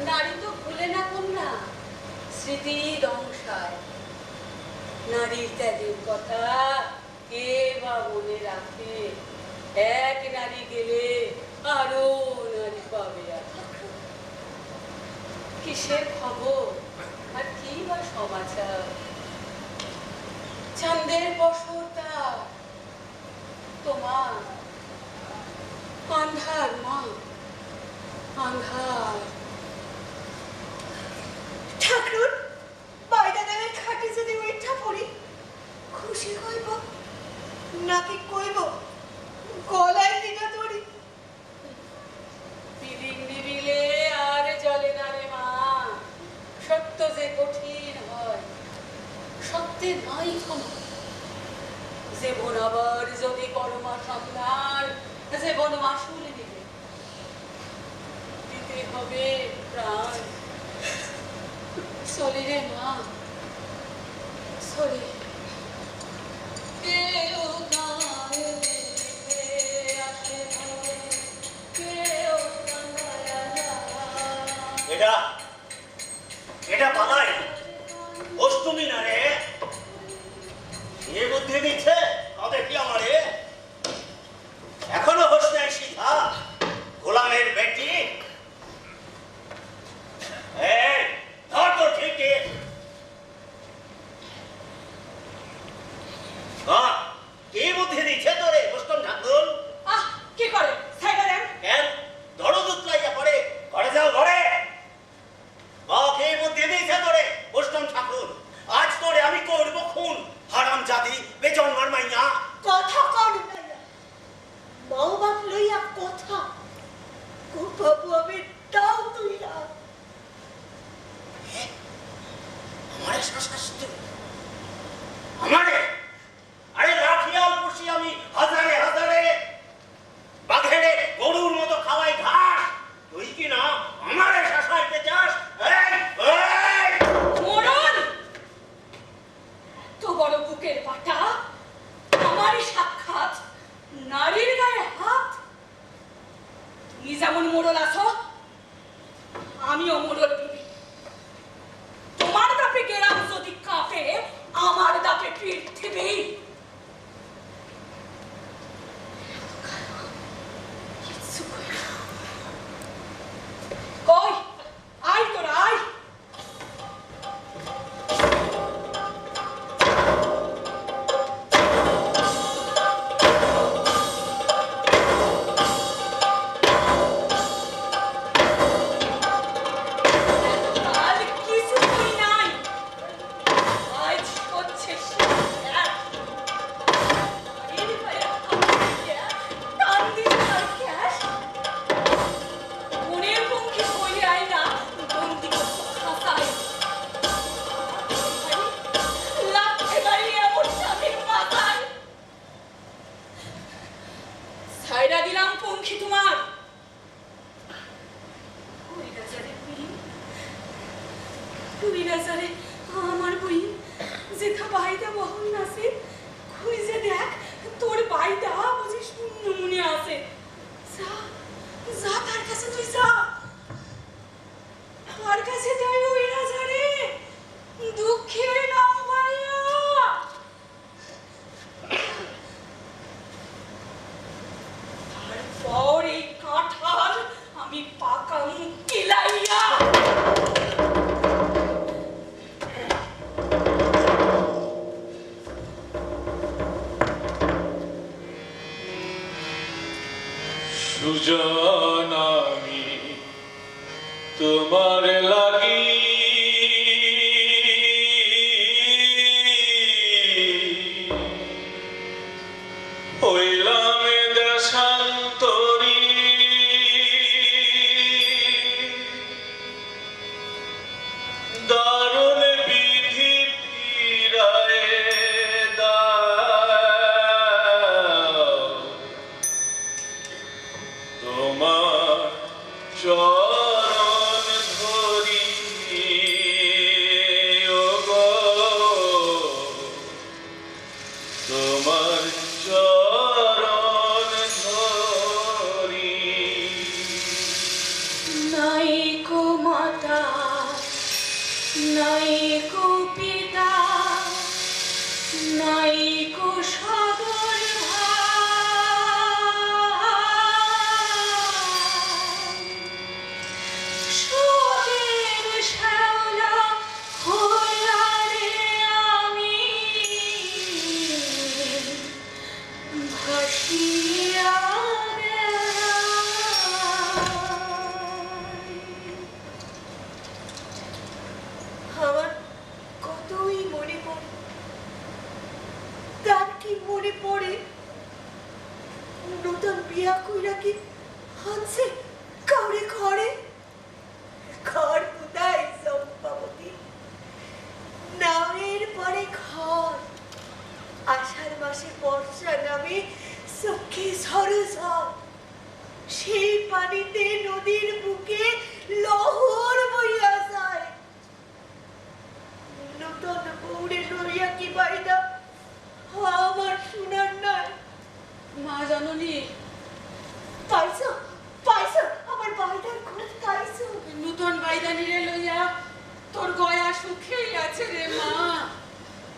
নারী তো ভুলে না কন্যা, স্মৃতি ধ্বংসায়। নারীর ত্যাগের কথা কে বা মনে রাখে? এক নারী গেলে আরো নারী পাবে। কিসের খবর আর কি বা সমাচার? চাঁদের বসরটা তোমার আন্ধার মা, আন্ধার। ঠাকুর বাইদা দেবের খাটে যদি ওইটা পড়ি খুশি হইব নাকি কইব গলায় দিঘা ধরি? পিদিম নিবিলে আর জলে না রে মা। সত্য যে কঠিন হয়, সত্যে নাই ক্ষমা। জীবন আবার যদি পরমা সন্ধান, জীবন মাসুল নিবে, দিতে হবে প্রাণ। চলে রে মা, চলে। কেউ গায়ে দিতে আসে না, কেউ কান্দায়া যায়। এটা বালাই অষ্টমী না রে? এ বুদ্ধি দিচ্ছে কবে কি আমারে? এখনো হোস নাই সিধা গোলামের বেটি। এই ধর তো ঠিক কি বুদ্ধি দিচ্ছে তোরে অষ্টম ঠাকুর? আহ, কি করে সাইডা দেন? কেন ধরো দুতলাইয়া পড়ে ঘরে যাও ঘরে। কে বুদ্ধি দিয়েছে তোরে অষ্টম ঠাকুর? আজ তোরে আমি করবো খুন, হারাম জাদি বেজন্মার মাইয়া। কথা কর না, মাও বাপ লইয়া কথা বাবু আমি তাও তুই না। আমারে শাস্তি আমারে? আরে লাঠিয়াল পুষি আমি হাজারে হাজারে, বাঘেরে গরুর মতো খাওয়াই ঘাস, তুই কি না আমারে শাসাইতে চাস? মরণ! তো বড় বুকের পাটা, আমারই সাক্ষাৎ নারীর গায়ে হাত। তুমি যেমন মোড়ল আছো, আমিও মোড়ল দিবি। তোমার দাপে গেরাম যদি কাঁপে, আমার দাপে পিঠ থেবে। কই আয় তোরা আয়। আর কিছুই নাই, আজ হচ্ছে শেষ। এর পায়ে টান দিতে আর ক্যাশ। মনের পক্ষে বই আয় না, বন্দি খাসায় লাগছে বাড়ি এমন স্বামীর মাথায়। ছাইরা দিলাম পঙ্খী তোমার। কবিরাজারে আমার বই যেথা বাইদা বহন আছে, খুঁজে দেখ তোর বাইদা বুঝি শূন্য মনে আছে। যা যা তার কাছে, তুই যা তার কাছে যাই। ওই রাজারে দুঃখের নাও ভাইয়া। তারপর এই কাঁঠাল আমি পাকাম কিলাইয়া। সুজন আমি তোমার লাগি হইলাম দেশান্তরী। দারুণ বিধি ফিরায় দাও, তোমার চরণ ধরি ওগো, তোমার চরণ ধরি। নাইকো মাথা মনে পড়ে নতুন বিয়া কইরা কি হানছে কাউরে ঘরে ঘর কোথায় চম্পাবতী নামের পরে ঘর আষাঢ় মাসে বর্ষা নামে চোখে ঝড় ঝড় সেই পানিতে নদীর বুকে লহর বইয়া যায় নতুন বউরে লইয়া কি বাইদা আমার শোনার নাই মা জননী পাইছো পাইছো আমার বাইদার খোঁজ পাইছো নূতন বাইদানিরে লইয়া তোর গয়া সুখেই আছে রে মা।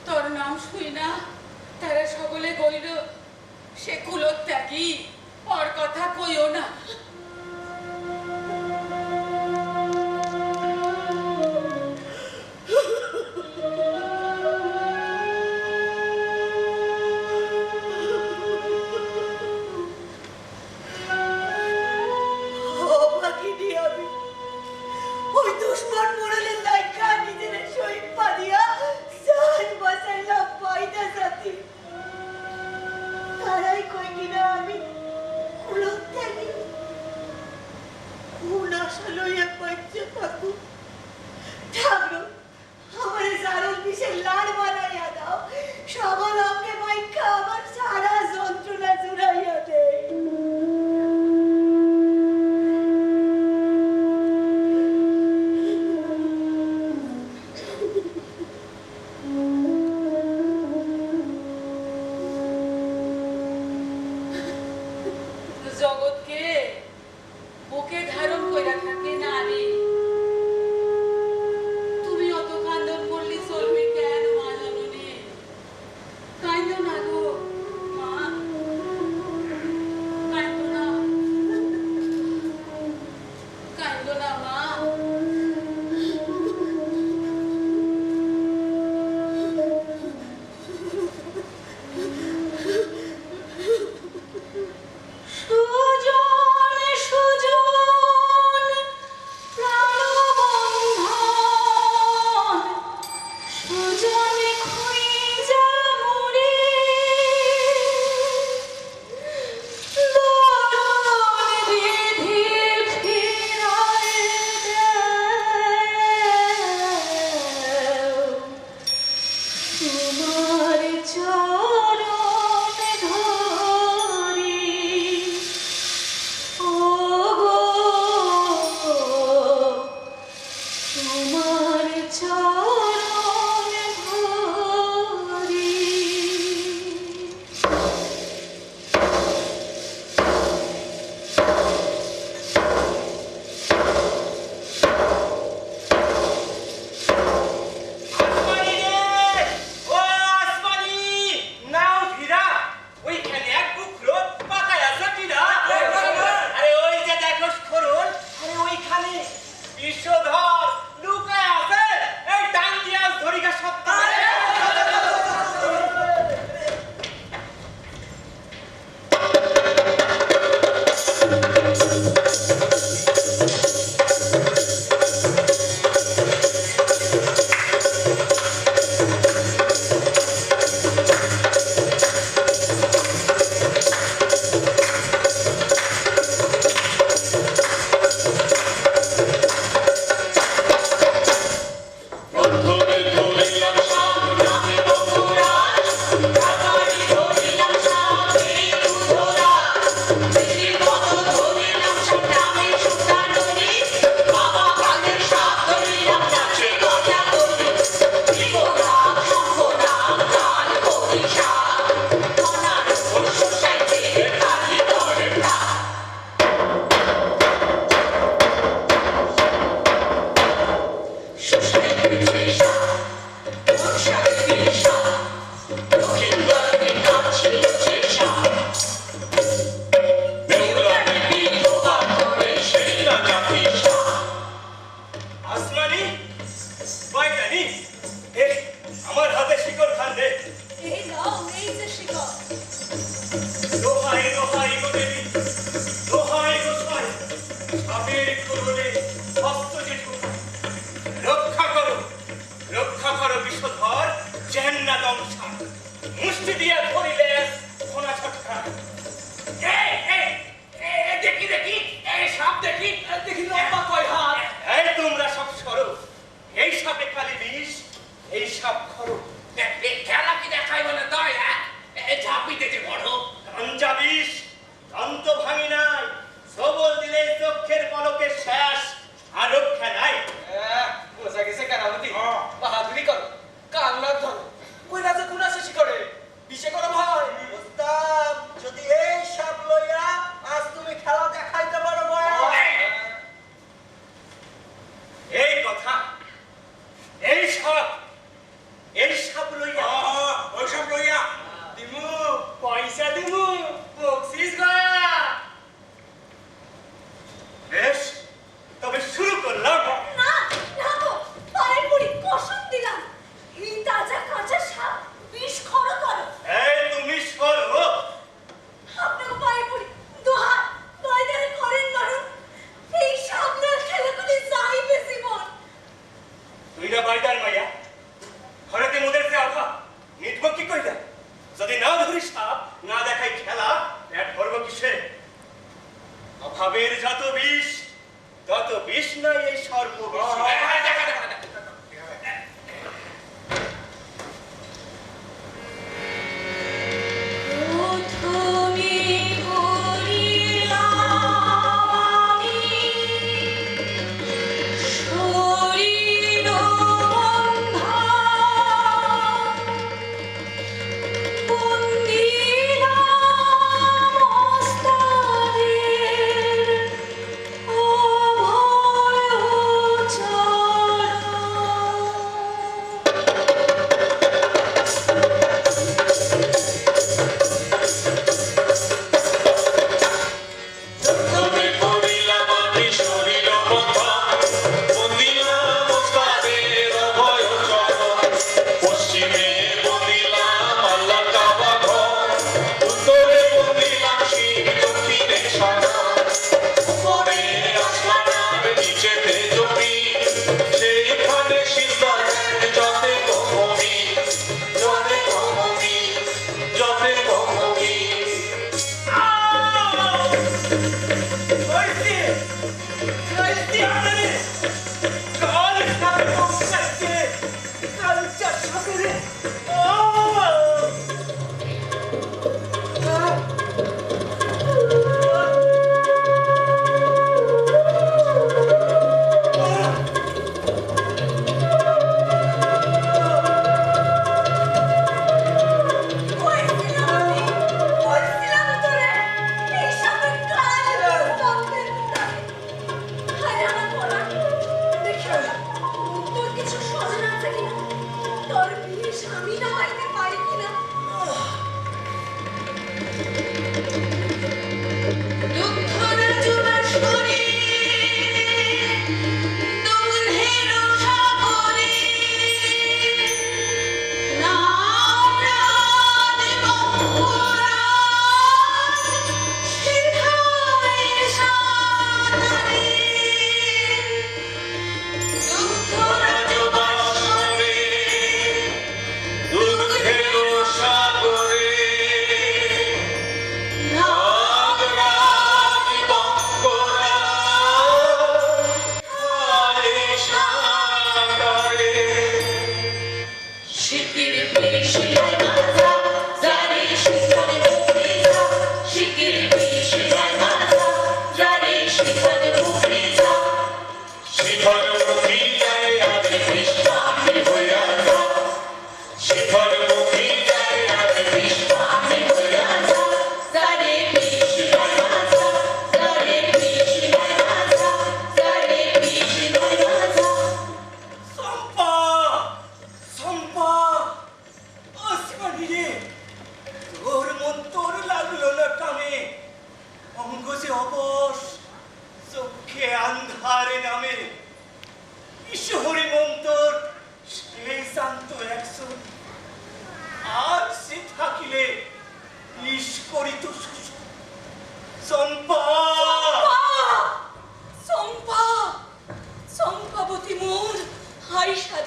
তোর নাম শুই না তারা সকলে কইল সে কুলত্যাগী, ওর কথা কইও না। অভাগিনী আমি ওই দুশ্মন মোড়লের লাইকা নিজের শহীদ পাদিয়া জান বাঁচাইলাম বাইদা জাতি তারাই কই কিনা আমি কুলত্যাগী কোন আশা লইয়া বাচ্চা থাকু ঠাকুর আমার জারল বিষে লাড় বানাইয়া দাও সবল আমাকে মাইকা আমার সারা যন্ত্রণা জুড়াইয়া দেয় জগৎকে বুকে ধারণ কইরা থাকে নারী। তুমি অত কান্দন করলে চলবে কেন মা জননী? কাইন্দো না গো মা, কাইন্দো না, কাইন্দো না মা। সুজন সুজন প্রাণবন্ধন সুজন খুঁজা মরে দরদ বিধি ফিরায় দেও তোমার চরণ ধরি ও গো তোমার চরণ ধরি আসমানি রে! ও আসমানি! নাও ভিড়া! ওইখানে এক বুকরো পাতায় আছে কিনা? আরে ওই যে দেখো স্খরণ, আরে ওইখানে বিষধর লুকায় আছে। এই টান দিয়া ধরিকা সত্য। বন্ধুরে ধরিলাম সব জানে বন্ধুরা, কাতারি ধরিলাম সব এই দুধরা, বেশি কত ধরিলাম সব নামে সুতা নদী, বাবা কানের সাপ ধরিলাম নাচে গজা করি, জীবরাম শঙ্খরাম কাল কবিশা, মনার উপর শোষাইতে কালি ধরে না। আসমানি, বাইগানি, এই আমার হাতে শিকড় খান দে। এই নাও এই যে শিকড় দোহাই দোহাই গো দেবী, দোহাই গো সাই, সাপের করলে হস্ত জেঠু। রক্ষা করো বিষধর চেন্না দংশা। মুষ্টি দিয়া ধরিলে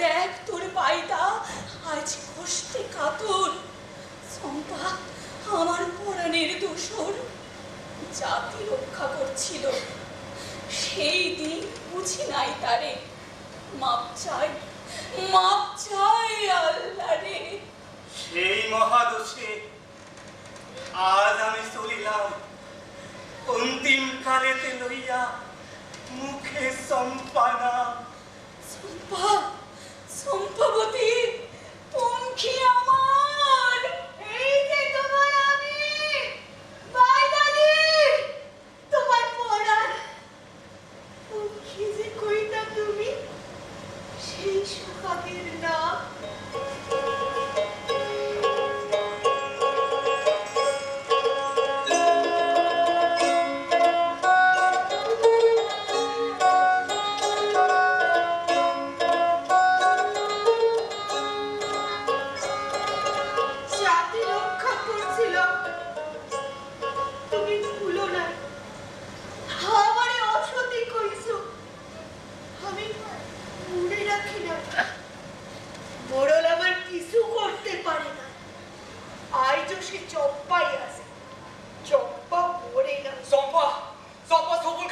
দেখ তোর বাইদা আজ কষ্টে কাতর। চম্পা আমার পরাণের দোসর, জাতি রক্ষা করছিল, সেই দিন বুঝি নাই তারে। মাপ চাই আল্লাহ রে। সেই মহাদোষে আজ আমি চলিলাম অন্তিম কালেতে লইয়া মুখে চম্পানা। চম্পাবতী পঙ্খী আমার, এই যে তোমার আমি বাইদাদি, তোমার পরাণ পঙ্খী যে কইতা তুমি, সেই সুখাগের নাম। জাতি রক্ষা করছিল, তুমি ভুলো না। আমারে অসতী কইছো, আমি মনে রাখি না। মোড়ল আমার কিছু করতে পারে না। আজও সে চম্পাই আছে, চম্পা মরে না। চম্পা সবল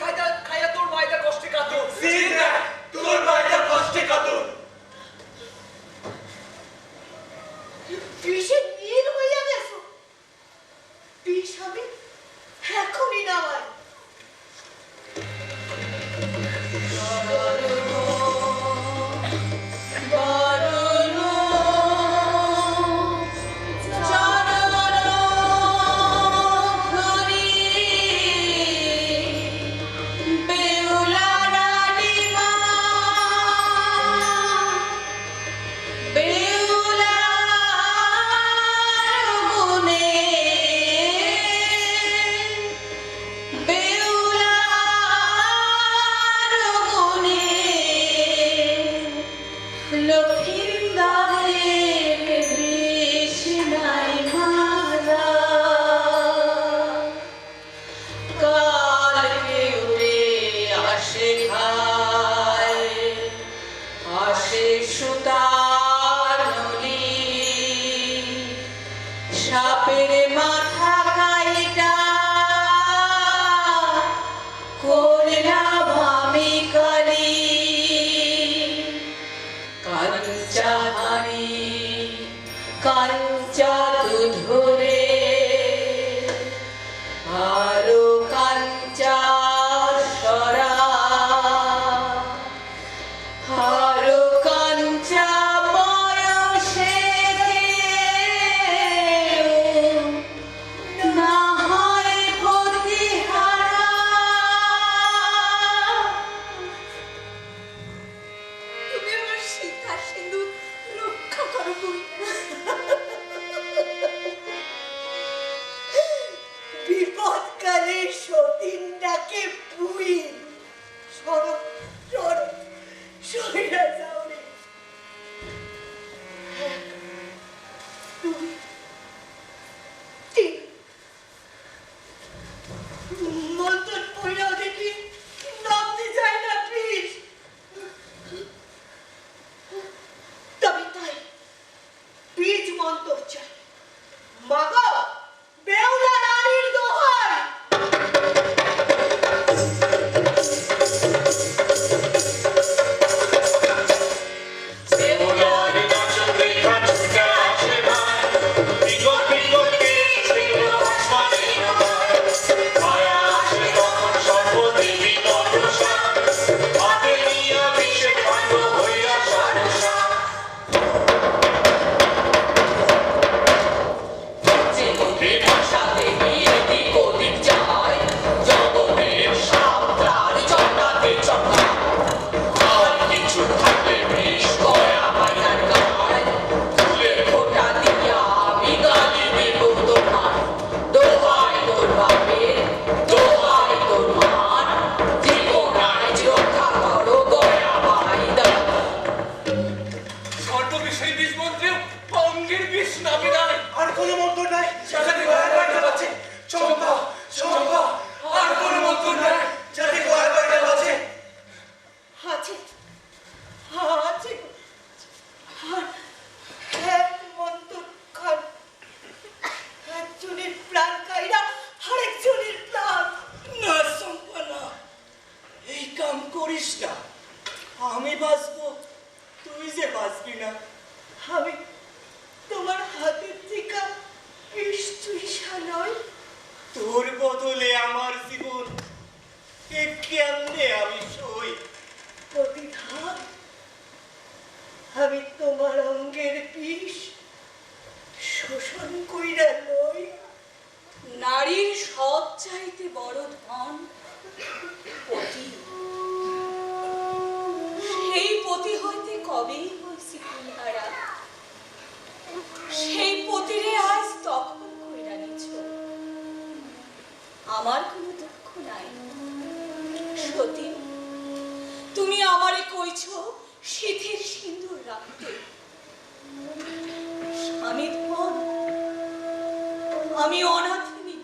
খাইয়া তোর মায়ের কষ্টে কাতর। তোর মায়ের কষ্টে কাতর। বিষে নীল হইয়া গেছো, বিষ আমি এখনই নামাই। সাপের মাথা কাইটা করলাম আমি কালি, কাঞ্চা হানি কাঞ্চা ধরে আরো কাঞ্চা সরা, আরো কাঞ্চা বয়সে না হয় প্রতিহারা। তুমি আমার সীতা সিন্ধু রক্ষা করো বই। বিপদকালে সতীন ডাকে পুই, সরব সরব সইরা যাও রে। দুই তিন মন্তর পড়াও দেখি, নামতে যায় না প্লিজ। তবে তাই বীজ মন্তর চাই। মাগো বেউলা রানীর দোহাই। আমি বাঁচবো, তুই যে বাঁচবি না। আমি তোমার হাতের থেকে নিশ্চয়ই নয়। তোর বদলে আমার জীবন এ কেমনে আমি সই? প্রতিধান আমি তোমার অঙ্গের বিষ শোষণ কইরা লই। নারীর সব চাইতে বড় ধন পতি। সেই পতি হইতে কবেই হইছি কুলহারা, সেই পতিরে আজ তখন কইরা নিছ। আমার কোনো দুঃখ নাই সতী, তুমি আমারে কইছ শীতের সিঁদুর রাখতে। স্বামী ধন, আমি অনাথিনী,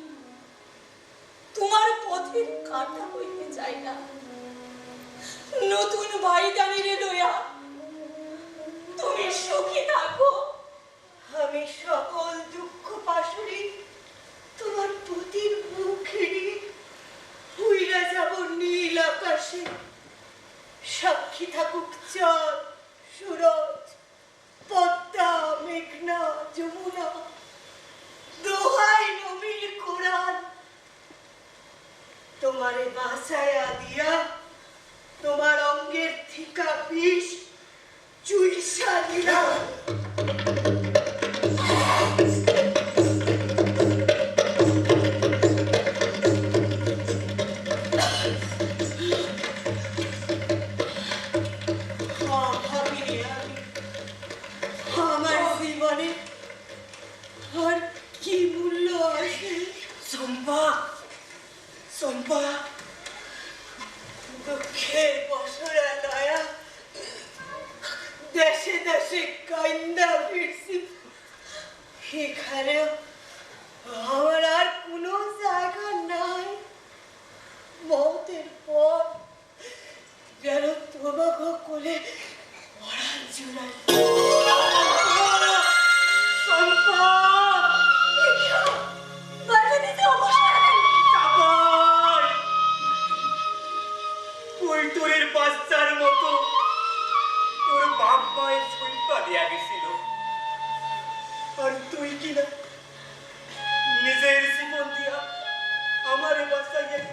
তোমার পথের কাঁটা হইতে চাই না। নতুন ভাইদানিরে লইয়া তুমি সুখী থাকো। আমি সকল দুঃখ পাশরি তোমার পতির মুখেরই উইরা যাব নীল আকাশে। সাক্ষী থাকুক চাঁদ, সুরজ, পদ্মা, মেঘনা, যমুনা, দোহাই নবীর কোরআন। তোমারে বাঁচায়া দিয়া তোমার অঙ্গের থিকা বিষ চুইসা দিলাম। আমার জীবনে আর কি মূল্য আছে? চম্পা, চম্পা, দুঃখের বছরা দয়া দেশে দেশে কান্দা ফিরছি। এখানেও আমার আর কোনো জায়গা নাই। মৌতের পর যেন তোমাকে কোলে পড়ান জুড়াই। সম্পা কৈতরের বাচ্চার মতো তোর বাপ মায়ের শৈপা দেয়া গেছিল, আর তুই কিনা নিজের জীবন দিয়া আমারে বাঁচাইয়া গেলি।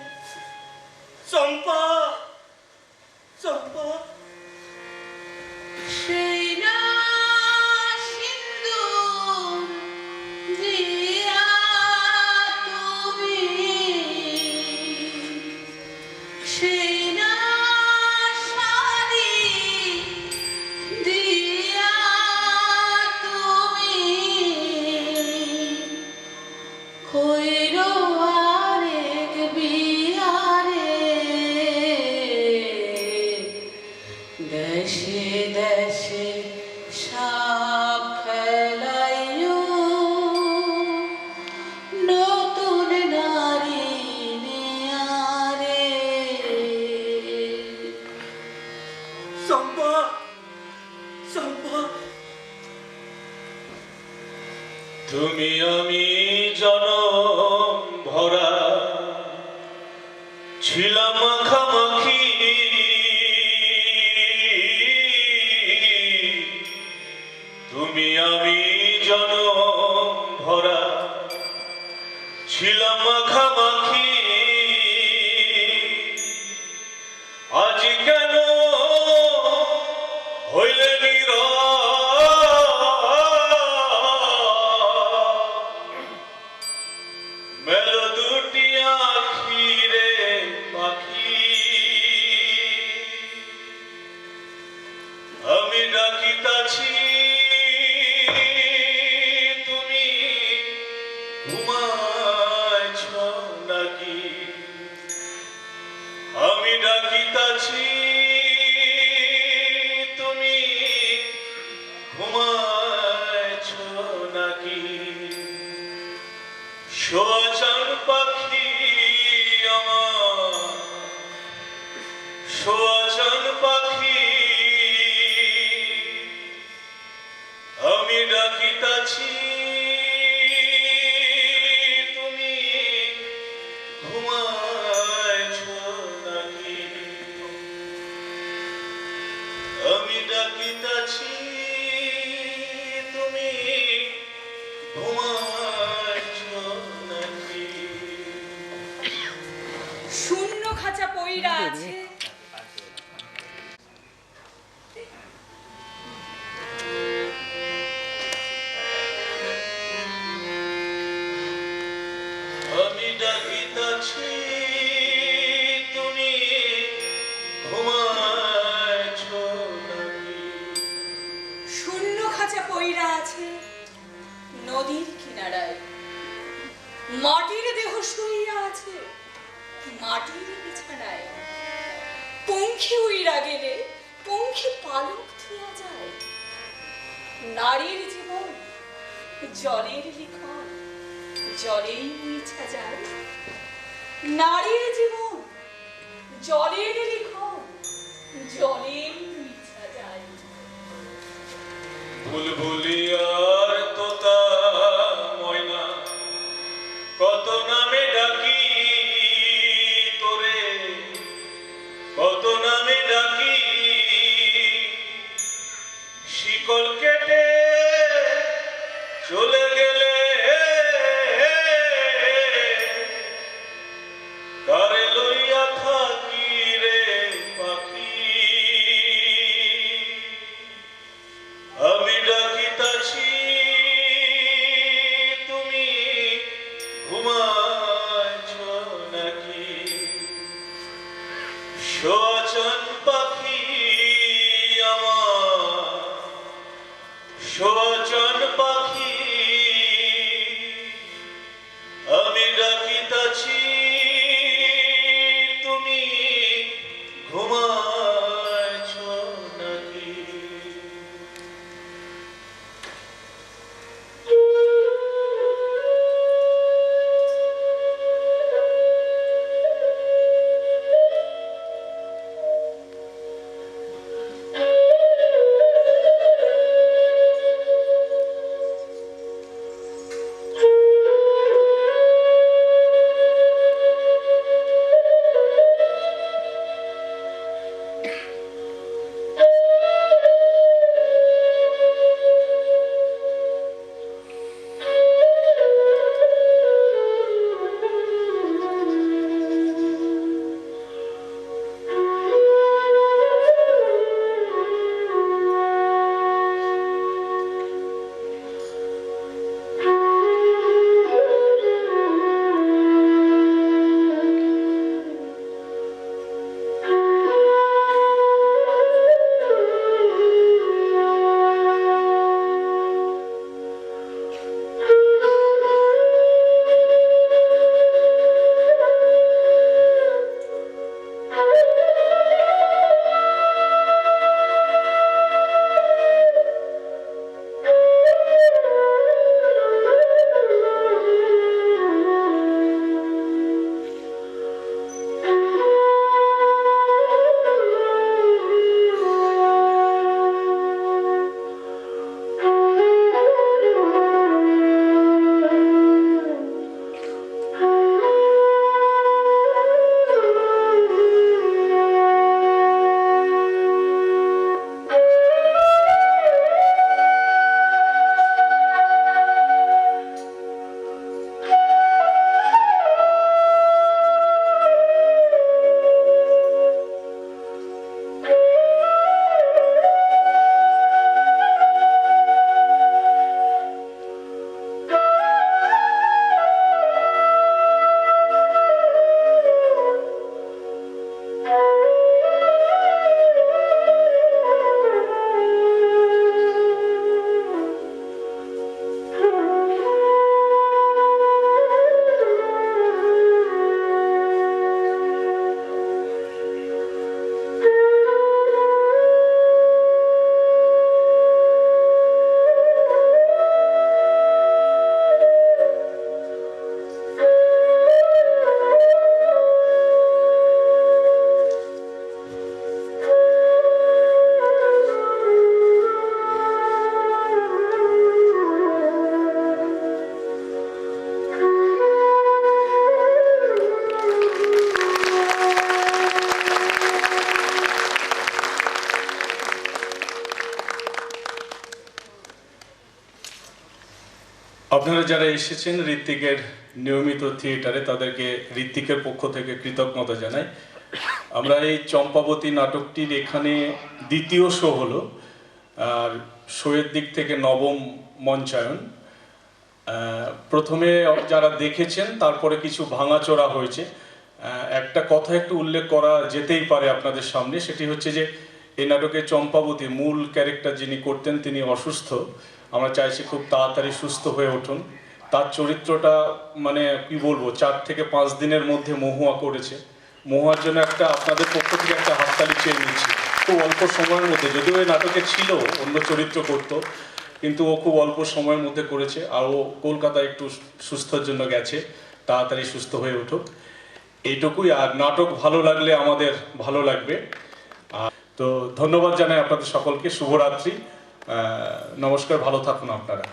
চম্পা, চম্পা, সেই না সিন্দুর দিয়া তুমি, সেই না শাড়ি দিয়া তুমি, কইরো আরেক বিয়ারে দেশে দেশে সাপ খেলাইও নতুন নারী নিয়ারে। চম্পা, চম্পা। তুমি আমি জনম ভরা ছিলাম মাখামাখি, তুমি আমি জনম ভরা ছিলাম মাখামাখি। আজ কেন হইলে নীরব, মেলো দুটি আখিরে পাখি। আমি ডাকিতাছি তুমি ঘুমাইছ নাকি, আমি ডাকিতাছি তুমি ঘুমাইছ নাকি। শোয়াচান পাখি আমার, শোয়াচান পাখি, আমি ডাকিতাছি তুমি ঘুমাইছ নাকি। আমি ডাকিতাছি তুমি ঘুমাচ্ছ নাকি? শূন্য খাঁচা পইরা আছে আমি ডাকিতাছি তুমি ঘুমাচ্ছ নাকি? শূন্য খাঁচা পইরা আছে নদীর কিনারায়, মাটির দেহ শুইয়া আছে মাটির বিছানায়। পঙ্খী উইরা গেলে পঙ্খী পালক থুয়া যায়। নারীর জীবন জলের লিখন, জলেই মুইছা যায়। নারীর জীবন জলের লিখন, জলেই মুইছা যায়। বুলবুলি আর তোতা ময়না কত নামে ডাকি তোরে, কত নামে ডাকি। শিকল কেটে চলে গেলে কারে লইয়া থাকি রে পাখি। আমি ডাকিতাছি আপনারা যারা এসেছেন ঋত্বিকের নিয়মিত থিয়েটারে তাদেরকে ঋত্বিকের পক্ষ থেকে কৃতজ্ঞতা জানাই। আমরা এই চম্পাবতী নাটকটির এখানে দ্বিতীয় শো হলো, আর শোয়ের দিক থেকে নবম মঞ্চায়ন। প্রথমে যারা দেখেছেন তারপরে কিছু ভাঙাচোরা হয়েছে। একটা কথা একটু উল্লেখ করা যেতেই পারে আপনাদের সামনে, সেটি হচ্ছে যে এই নাটকে চম্পাবতী মূল ক্যারেক্টার যিনি করতেন তিনি অসুস্থ। আমরা চাইছি খুব তাড়াতাড়ি সুস্থ হয়ে উঠুন। তার চরিত্রটা মানে কি বলবো, 4 থেকে 5 দিনের মধ্যে মহুয়া করেছে। মহুয়ার জন্য একটা আপনাদের পক্ষ থেকে একটা হাততালি চেয়ে নিচ্ছি। খুব অল্প সময়ের মধ্যে, যদিও এই নাটকে ছিল অন্য চরিত্র করতো, কিন্তু ও খুব অল্প সময়ের মধ্যে করেছে। আর ও কলকাতায় একটু সুস্থর জন্য গেছে, তাড়াতাড়ি সুস্থ হয়ে উঠুক এইটুকুই। আর নাটক ভালো লাগলে আমাদের ভালো লাগবে। তো ধন্যবাদ জানাই আপনাদের সকলকে। শুভরাত্রি, নমস্কার, ভালো থাকুন আপনারা।